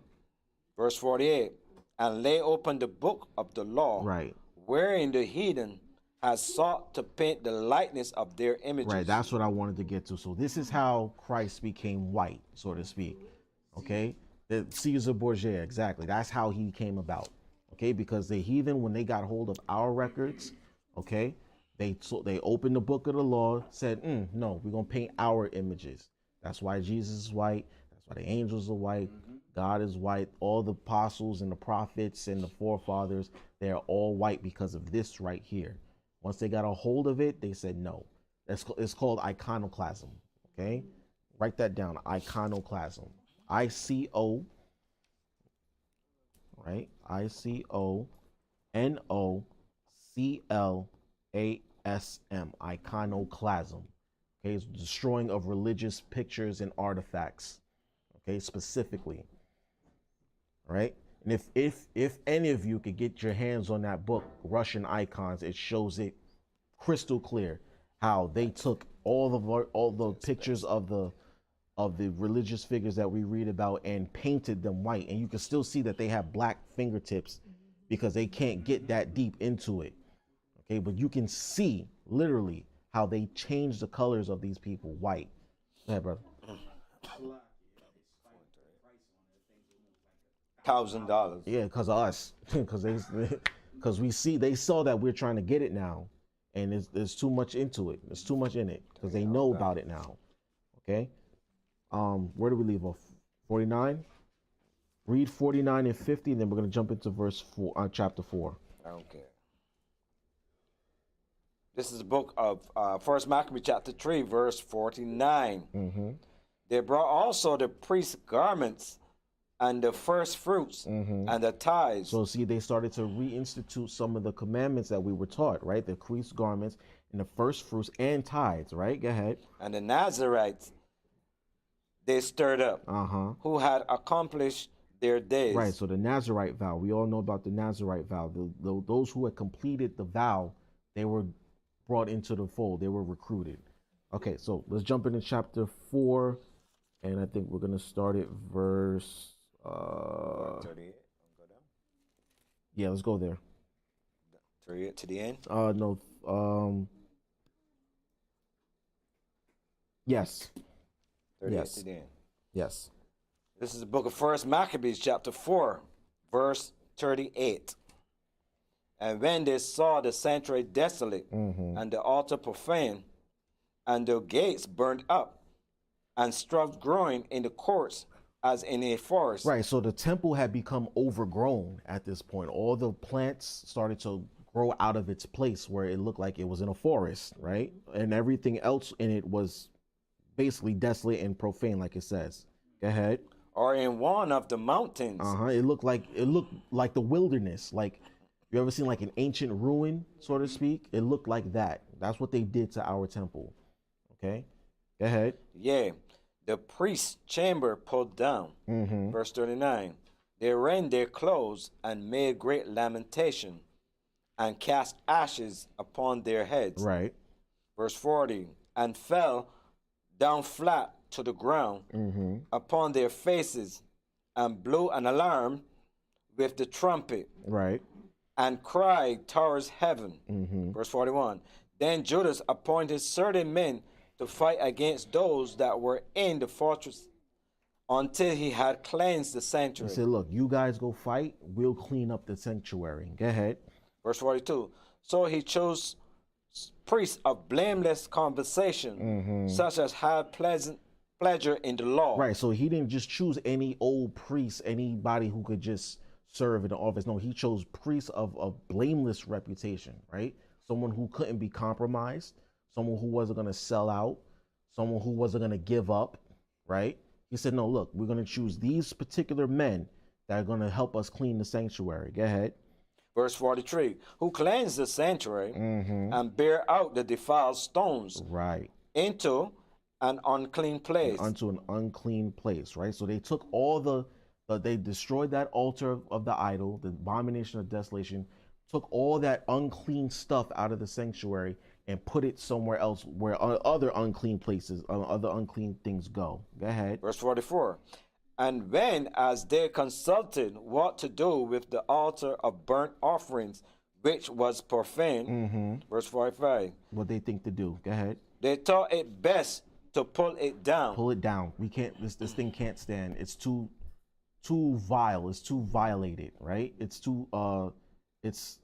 Verse 48. And lay open the book of the law, Right. wherein the heathen has sought to paint the likeness of their images. Right. That's what I wanted to get to. So this is how Christ became white, so to speak. Okay. The Caesar Borgia, exactly. That's how he came about. Okay. Because the heathen, when they got hold of our records, okay, they opened the book of the law, said, no, we're gonna paint our images. That's why Jesus is white. That's why the angels are white. God is white. All the apostles and the prophets and the forefathers, they are all white because of this right here. Once they got a hold of it, they said no. It's called iconoclasm. Okay, write that down. Iconoclasm. ICO. Right. ICONOCLASM. Iconoclasm. Okay, it's destroying of religious pictures and artifacts. Okay, specifically. Right. And if any of you could get your hands on that book, Russian Icons, it shows it crystal clear how they took all the pictures of the religious figures that we read about and painted them white, and you can still see that they have black fingertips because they can't get that deep into it. Okay, but you can see literally how they changed the colors of these people white. Go ahead, brother. $1,000. Yeah, because of us, because they saw that we're trying to get it now, and there's too much into it. There's too much in it because they know about it now. Okay, where do we leave off? 49. Read 49 and 50, and then we're gonna jump into verse 4, chapter 4. Okay. This is the book of First Maccabees chapter 3, verse 49. Mm-hmm. They brought also the priest's garments and the first fruits and the tithes. So see, they started to reinstitute some of the commandments that we were taught, right? The priest's garments and the first fruits and tithes, right? Go ahead. And the Nazarites, they stirred up, who had accomplished their days. Right, so the Nazarite vow, we all know about the Nazarite vow. Those who had completed the vow, they were brought into the fold. They were recruited. Okay, so let's jump into chapter 4, and I think we're going to start at verse... 38. Go down. Yeah, let's go there. 38 to the end? No. Yes. 38 Yes. to the end. Yes. This is the book of First Maccabees, chapter 4, verse 38. And when they saw the sanctuary desolate, and the altar profaned, and the gates burned up, and stuff growing in the courts as in a forest. Right, so the temple had become overgrown at this point. All the plants started to grow out of its place where it looked like it was in a forest, right? And everything else in it was basically desolate and profane, like it says. Go ahead. Or in one of the mountains. It looked like the wilderness. Like, you ever seen like an ancient ruin, so to speak? It looked like that. That's what they did to our temple. Okay, go ahead. Yeah, the priest's chamber pulled down. Verse 39. They rent their clothes and made great lamentation, and cast ashes upon their heads. Right. Verse 40. And fell down flat to the ground upon their faces, and blew an alarm with the trumpet. Right. And cried towards heaven. Verse 41. Then Judas appointed certain men to fight against those that were in the fortress until he had cleansed the sanctuary. He said, look, you guys go fight, we'll clean up the sanctuary. Go ahead. Verse 42. So he chose priests of blameless conversation, such as had pleasure in the law. Right, so he didn't just choose any old priest, anybody who could just serve in the office. No, he chose priests of blameless reputation, right? Someone who couldn't be compromised, someone who wasn't going to sell out, someone who wasn't going to give up, right? He said, no, look, we're going to choose these particular men that are going to help us clean the sanctuary. Go ahead. Verse 43, who cleanse the sanctuary and bear out the defiled stones into an unclean place. Unto an unclean place, right? So they took all they destroyed that altar of the idol, the abomination of desolation, took all that unclean stuff out of the sanctuary and put it somewhere else where other unclean places, other unclean things go. Go ahead. Verse 44. And when, as they consulted what to do with the altar of burnt offerings, which was profane, verse 45. What they think to do. Go ahead. They thought it best to pull it down. Pull it down. We can't, this thing can't stand. It's too vile. It's too violated, right? It's too, it's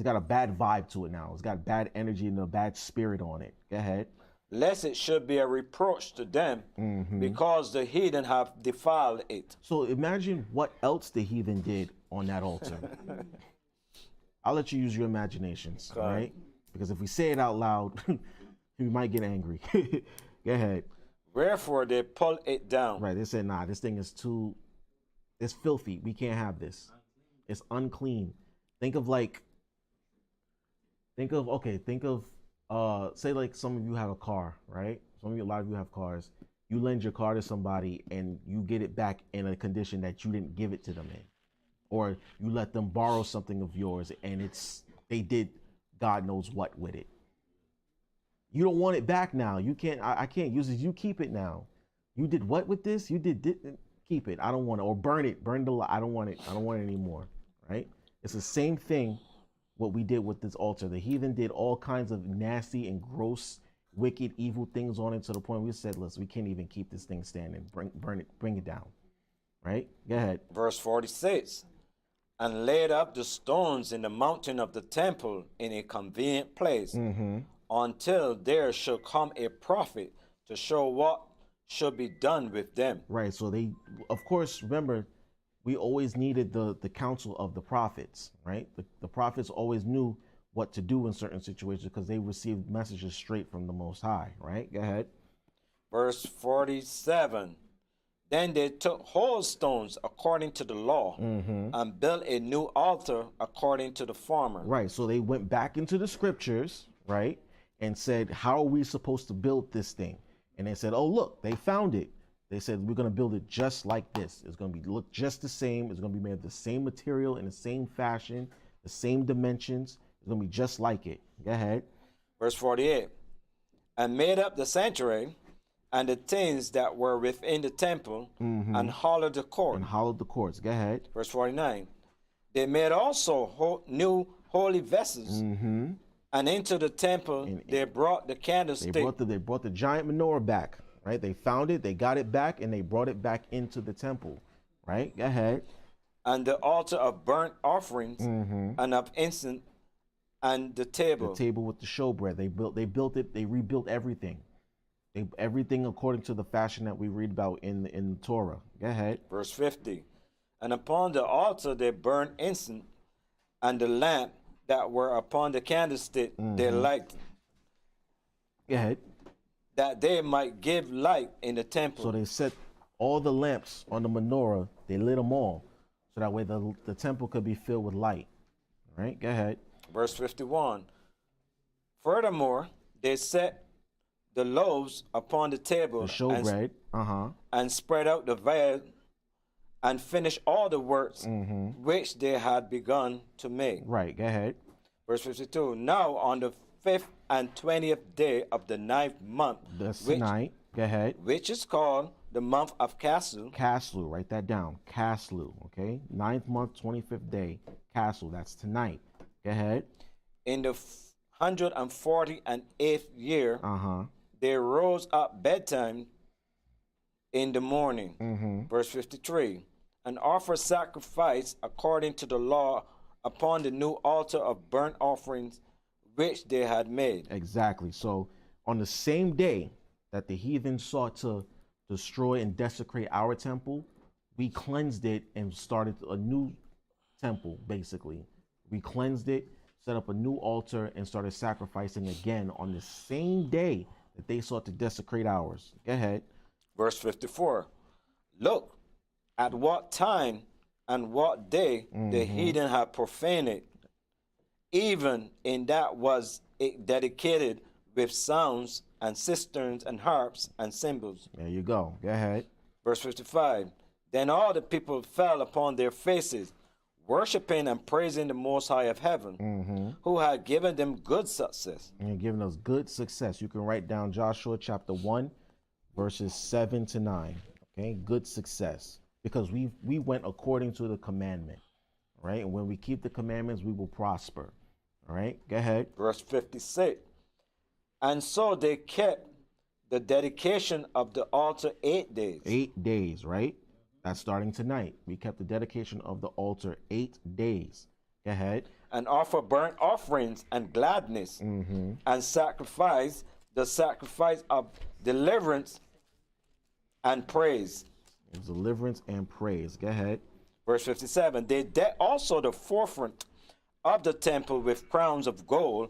got a bad vibe to it now. It's got bad energy and a bad spirit on it. Go ahead. Lest it should be a reproach to them, because the heathen have defiled it. So imagine what else the heathen did on that altar. I'll let you use your imaginations, all right? Because if we say it out loud, we might get angry. Go ahead. Wherefore they pulled it down. Right, they said, nah, this thing is it's filthy. We can't have this. It's unclean. Think of say like some of you have a car, right? A lot of you have cars. You lend your car to somebody and you get it back in a condition that you didn't give it to them in. Or you let them borrow something of yours and they did God knows what with it. You don't want it back now. You can't, I can't use it. You keep it now. You did what with this? You did keep it. I don't want it. Or burn it. I don't want it. I don't want it anymore, right? It's the same thing what we did with this altar. The heathen did all kinds of nasty and gross, wicked, evil things on it to the point we said, listen, we can't even keep this thing standing. Bring it down. Right? Go ahead. Verse 46. And laid up the stones in the mountain of the temple in a convenient place, until there should come a prophet to show what should be done with them. Right. So they, of course, remember, we always needed the counsel of the prophets, right? The prophets always knew what to do in certain situations because they received messages straight from the Most High, right? Go ahead. Verse 47. Then they took whole stones according to the law and built a new altar according to the former. Right. So they went back into the scriptures, right? And said, how are we supposed to build this thing? And they said, oh, look, they found it. They said, we're going to build it just like this. It's going to look just the same. It's going to be made of the same material in the same fashion, the same dimensions. It's going to be just like it. Go ahead. Verse 48. And made up the sanctuary and the things that were within the temple, and hollowed the court. And hollowed the courts. Go ahead. Verse 49. They made also new holy vessels, and into the temple they brought the candlestick. They brought the giant menorah back, right? They found it, they got it back, and they brought it back into the temple, right? Go ahead. And the altar of burnt offerings and of incense, and the table. The table with the showbread. They rebuilt everything. Everything according to the fashion that we read about in the Torah. Go ahead. Verse 50. And upon the altar they burned incense, and the lamp that were upon the candlestick they lighted. Go ahead. That they might give light in the temple. So they set all the lamps on the menorah, they lit them all, so that way the temple could be filled with light. All right, go ahead. Verse 51. Furthermore, they set the loaves upon the table, the showbread, and spread out the veil, and finished all the works which they had begun to make. Right, go ahead. Verse 52. Now on the 5th and 20th day of the 9th month, that's tonight. Go ahead. Which is called the month of Caslu. Caslu, write that down. Caslu, okay? 9th month, 25th day. Caslu, that's tonight. Go ahead. In the 148th year, they rose up bedtime in the morning. Verse 53. And offered sacrifice according to the law upon the new altar of burnt offerings which they had made. Exactly. So on the same day that the heathen sought to destroy and desecrate our temple, we cleansed it and started a new temple, basically. We cleansed it, set up a new altar, and started sacrificing again on the same day that they sought to desecrate ours. Go ahead. Verse 54. Look at what time and what day the heathen had profaned it, even in that was it dedicated with sounds and cisterns and harps and cymbals. There you go. Go ahead. Verse 55. Then all the people fell upon their faces, worshiping and praising the Most High of heaven, who had given them good success. And giving us good success. You can write down Joshua chapter 1, verses 7 to 9. Okay, good success. Because we went according to the commandment. Right? And when we keep the commandments, we will prosper. All right, go ahead. Verse 56. And so they kept the dedication of the altar 8 days. 8 days, right? That's starting tonight. We kept the dedication of the altar 8 days. Go ahead. And offer burnt offerings and gladness, and sacrifice the sacrifice of deliverance and praise. Deliverance and praise. Go ahead. Verse 57. They decked also the forefront of the temple with crowns of gold,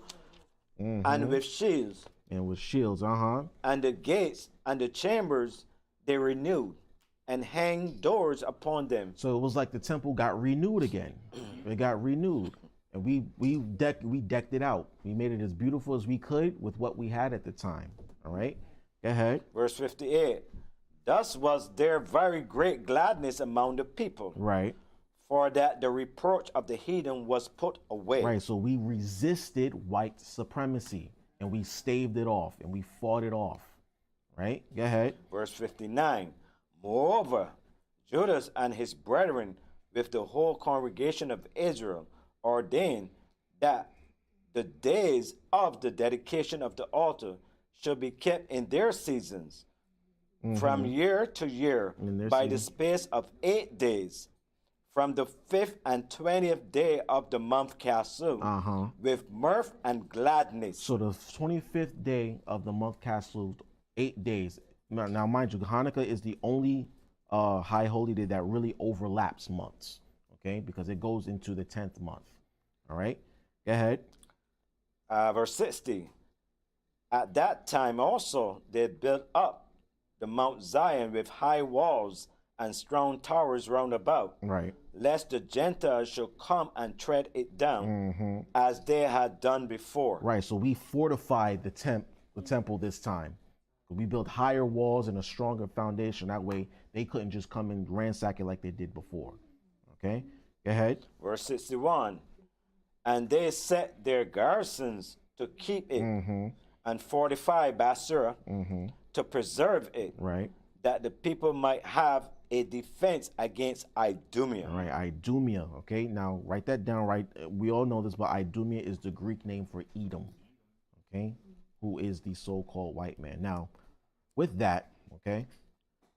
and with shields. And with shields, And the gates and the chambers they renewed, and hang doors upon them. So it was like the temple got renewed again. It got renewed. And we decked it out. We made it as beautiful as we could with what we had at the time. All right? Go ahead. Verse 58. Thus was there very great gladness among the people. Right. For that the reproach of the heathen was put away. Right. So we resisted white supremacy, and we staved it off, and we fought it off. Right? Go ahead. Verse 59. Moreover, Judas and his brethren with the whole congregation of Israel ordained that the days of the dedication of the altar should be kept in their seasons from year to year by the space of 8 days, from the 5th and 20th day of the month Casu, with mirth and gladness. So the 25th day of the month Caslu, 8 days. Now, mind you, Hanukkah is the only high holy day that really overlaps months, okay? Because it goes into the 10th month. All right? Go ahead. Verse 60. At that time also they built up the Mount Zion with high walls and strong towers round about, Right. lest the Gentiles should come and tread it down, as they had done before. Right. So we fortified the temple this time. We built higher walls and a stronger foundation. That way they couldn't just come and ransack it like they did before. Okay? Go ahead. Verse 61. And they set their garrisons to keep it, and fortify Basura to preserve it, Right. that the people might have a defense against Idumea. All right. Idumea. Okay. Now write that down. Right. We all know this, but Idumea is the Greek name for Edom. Okay. Who is the so-called white man. Now, with that, okay,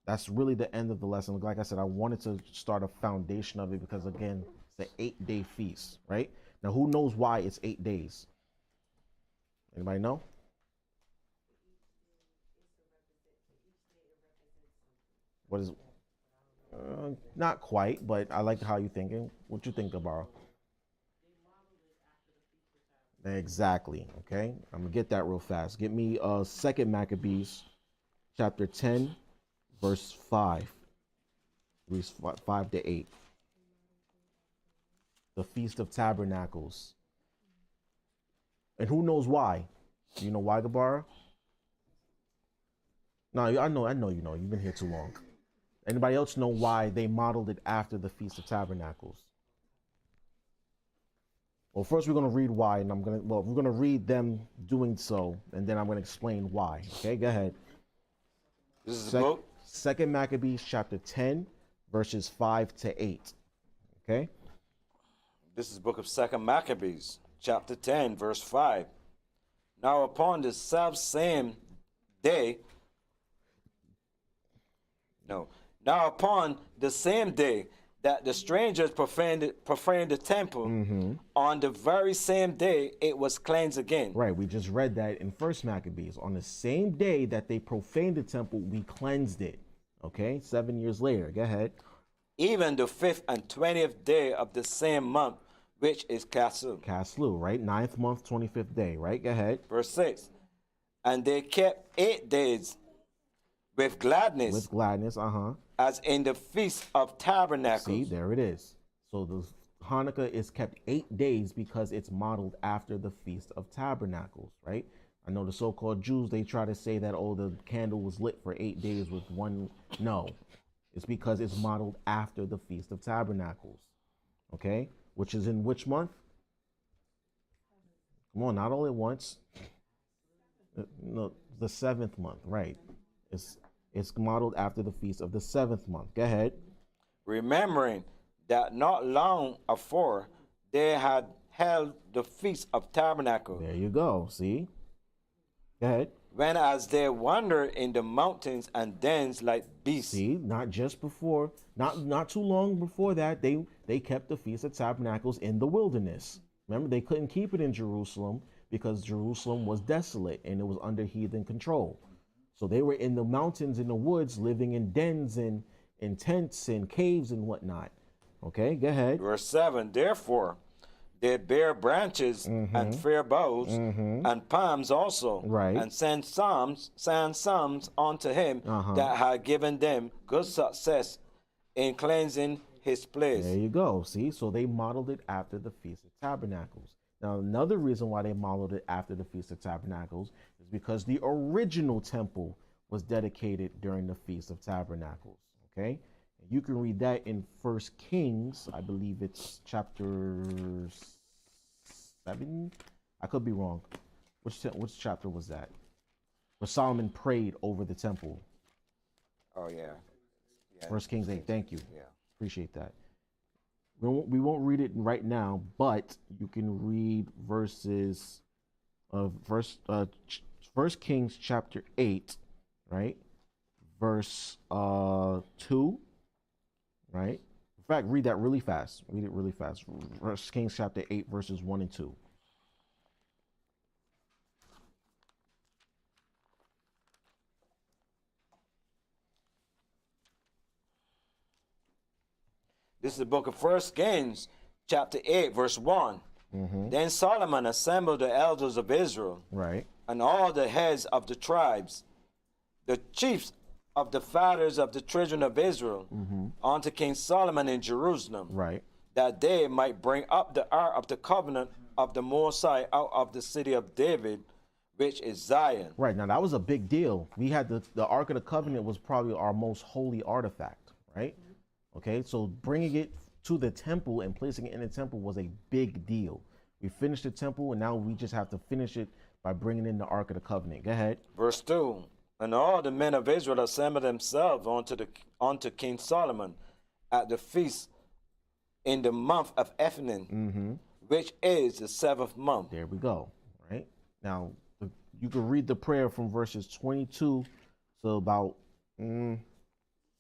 that's really the end of the lesson. Like I said, I wanted to start a foundation of it because, again, it's an 8-day feast, right? Now, who knows why it's 8 days? Anybody know? What is? Not quite, but I like how you're thinking. What you think, Gabara? Exactly. Okay, I'm gonna get that real fast. Get me 2 Maccabees, chapter 10, verse 5. Reads 5 to 8. The Feast of Tabernacles. And who knows why? You know why, Gabara? No, I know you know. You've been here too long. Anybody else know why they modeled it after the Feast of Tabernacles? Well, first we're going to read why, and we're going to read them doing so, and then I'm going to explain why. Okay, go ahead. This is the book? 2 Maccabees chapter 10, verses 5 to 8. Okay? This is the book of 2 Maccabees, chapter 10, verse 5. Now upon the self-same day, now upon the same day that the strangers profaned the temple, on the very same day it was cleansed again. Right, we just read that in 1 Maccabees. On the same day that they profaned the temple, we cleansed it. Okay, 7 years later. Go ahead. Even the 5th and 20th day of the same month, which is Casu. Caslu, right? 9th month, 25th day, right? Go ahead. Verse 6. And they kept 8 days with gladness. With gladness, As in the Feast of Tabernacles. See, there it is. So the Hanukkah is kept 8 days because it's modeled after the Feast of Tabernacles, right? I know the so-called Jews, they try to say that, oh, the candle was lit for 8 days with one. No, it's because it's modeled after the Feast of Tabernacles, okay? Which is in which month? Come on, not all at once. No, the 7th month, right? It's modeled after the feast of the 7th month. Go ahead. Remembering that not long afore they had held the Feast of Tabernacles. There you go. See? Go ahead. When as they wandered in the mountains and dens like beasts. See, not just before, not too long before that, they kept the Feast of Tabernacles in the wilderness. Remember, they couldn't keep it in Jerusalem because Jerusalem was desolate and it was under heathen control. So they were in the mountains, in the woods, living in dens and in tents and caves and whatnot. Okay, go ahead. Verse 7, therefore, they bear branches and fair boughs and palms also, right, and send psalms unto him that had given them good success in cleansing his place. There you go. See, so they modeled it after the Feast of Tabernacles. Now, another reason why they modeled it after the Feast of Tabernacles is because the original temple was dedicated during the Feast of Tabernacles. Okay, and you can read that in 1 Kings. I believe it's chapter 7. I could be wrong. Which chapter was that? Where Solomon prayed over the temple. Oh yeah. 1 Kings 8. Thank you. Yeah. Appreciate that. we won't read it right now, but you can read First Kings chapter 8, right? Verse 2, right? In fact, read that really fast. Read it really fast. First Kings chapter 8, verses 1 and 2. This is the book of First Kings, chapter 8, verse 1. Then Solomon assembled the elders of Israel, Right. and all the heads of the tribes, the chiefs of the fathers of the children of Israel, unto King Solomon in Jerusalem, Right. that they might bring up the ark of the covenant of the Most High out of the city of David, which is Zion. Right. Now that was a big deal. We had the Ark of the Covenant was probably our most holy artifact, right? Okay, so bringing it to the temple and placing it in the temple was a big deal. We finished the temple, and now we just have to finish it by bringing in the Ark of the Covenant. Go ahead. Verse 2. And all the men of Israel assembled themselves unto King Solomon at the feast in the month of Ethanim, which is the 7th month. There we go. Right now, you can read the prayer from verses 22 to about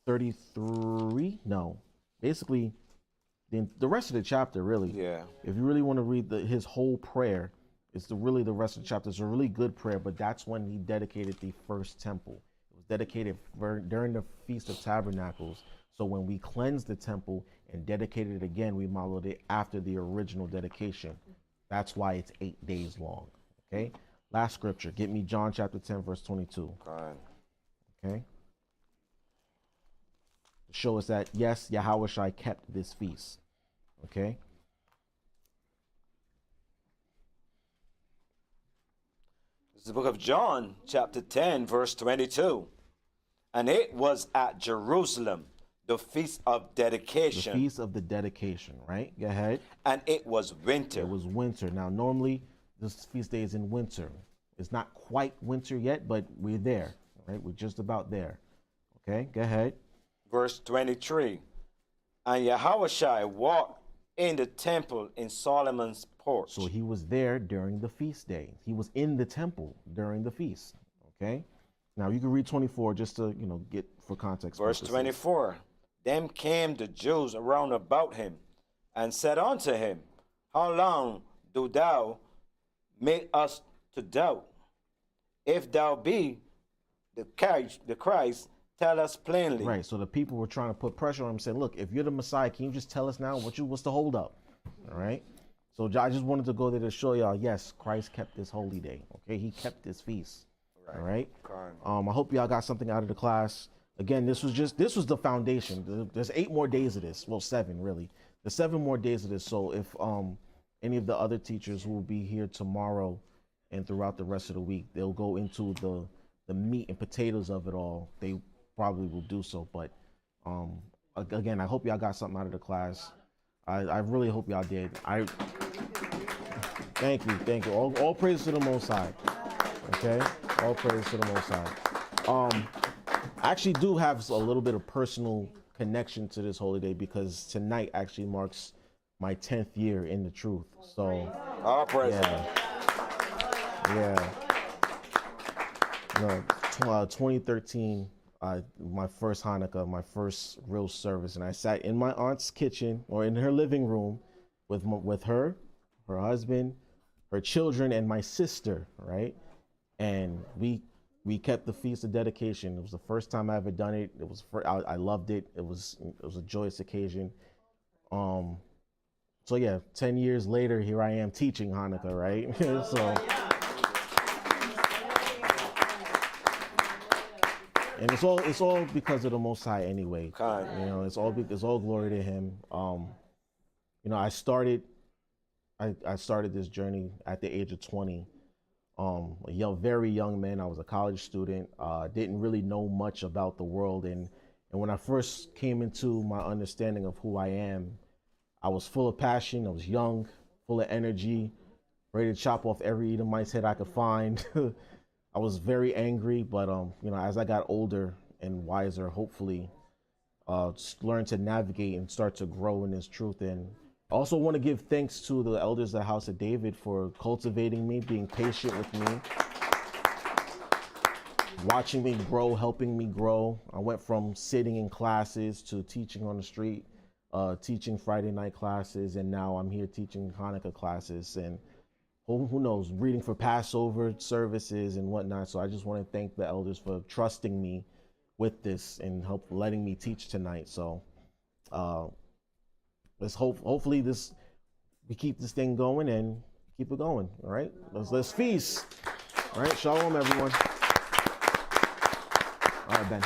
33. No, basically, the rest of the chapter, really. Yeah. If you really want to read his whole prayer, it's really the rest of the chapter. It's a really good prayer, but that's when he dedicated the first temple. It was dedicated during the Feast of Tabernacles. So when we cleansed the temple and dedicated it again, we modeled it after the original dedication. That's why it's 8 days long. Okay. Last scripture. Get me John chapter 10, verse 22. Okay. To show us that, yes, Yahushua kept this feast. Okay. This is the book of John, chapter 10, verse 22. And it was at Jerusalem, the feast of dedication. The feast of the dedication, right? Go ahead. And it was winter. It was winter. Now, normally, this feast day is in winter. It's not quite winter yet, but we're there, right? We're just about there. Okay, go ahead. Verse 23. And Yahushua walked in the temple in Solomon's porch. So he was there during the feast day. He was in the temple during the feast. Okay. Now you can read 24 just to, get for context. Verse purposes. 24. Then came the Jews around about him and said unto him, How long do thou make us to doubt? If thou be the Christ, tell us plainly. Right. So the people were trying to put pressure on him, saying, "Look, if you're the Messiah, can you just tell us now what's the hold up?" All right. So I just wanted to go there to show y'all, yes, Christ kept this holy day. Okay, he kept this feast. Right. All right. I hope y'all got something out of the class. Again, this was the foundation. There's 8 more days of this. Well, 7 really. There's 7 more days of this. So if any of the other teachers who will be here tomorrow and throughout the rest of the week, they'll go into the meat and potatoes of it all. They probably will do so. But again, I hope y'all got something out of the class. I really hope y'all did. Thank you. All praise to the Most High. Okay, all praise to the Most High. I actually do have a little bit of personal connection to this holy day because tonight actually marks my 10th year in the truth. So, all praise. Yeah. No, 2013. My first Hanukkah, my first real service, and I sat in my aunt's kitchen or in her living room with her husband, her children, and my sister, right? And we kept the feast of dedication. It was the first time I ever done it. It was I loved it. It was a joyous occasion. So yeah, 10 years later, here I am teaching Hanukkah, right? So. And it's all because of the Most High anyway. It's all glory to Him. I started this journey at the age of 20. Very young man. I was a college student. Didn't really know much about the world, and when I first came into my understanding of who I am, I was full of passion. I was young, full of energy, ready to chop off every Edomite's head I could find. I was very angry, but as I got older and wiser, hopefully, learn to navigate and start to grow in this truth. And I also want to give thanks to the elders of the House of David for cultivating me, being patient with me, watching me grow, helping me grow. I went from sitting in classes to teaching on the street, teaching Friday night classes, and now I'm here teaching Hanukkah classes, and who knows, reading for Passover services and whatnot. So I just want to thank the elders for trusting me with this and letting me teach tonight. So hopefully we keep this thing going and keep it going. All right, let's feast. All right, shalom everyone. All right, Ben.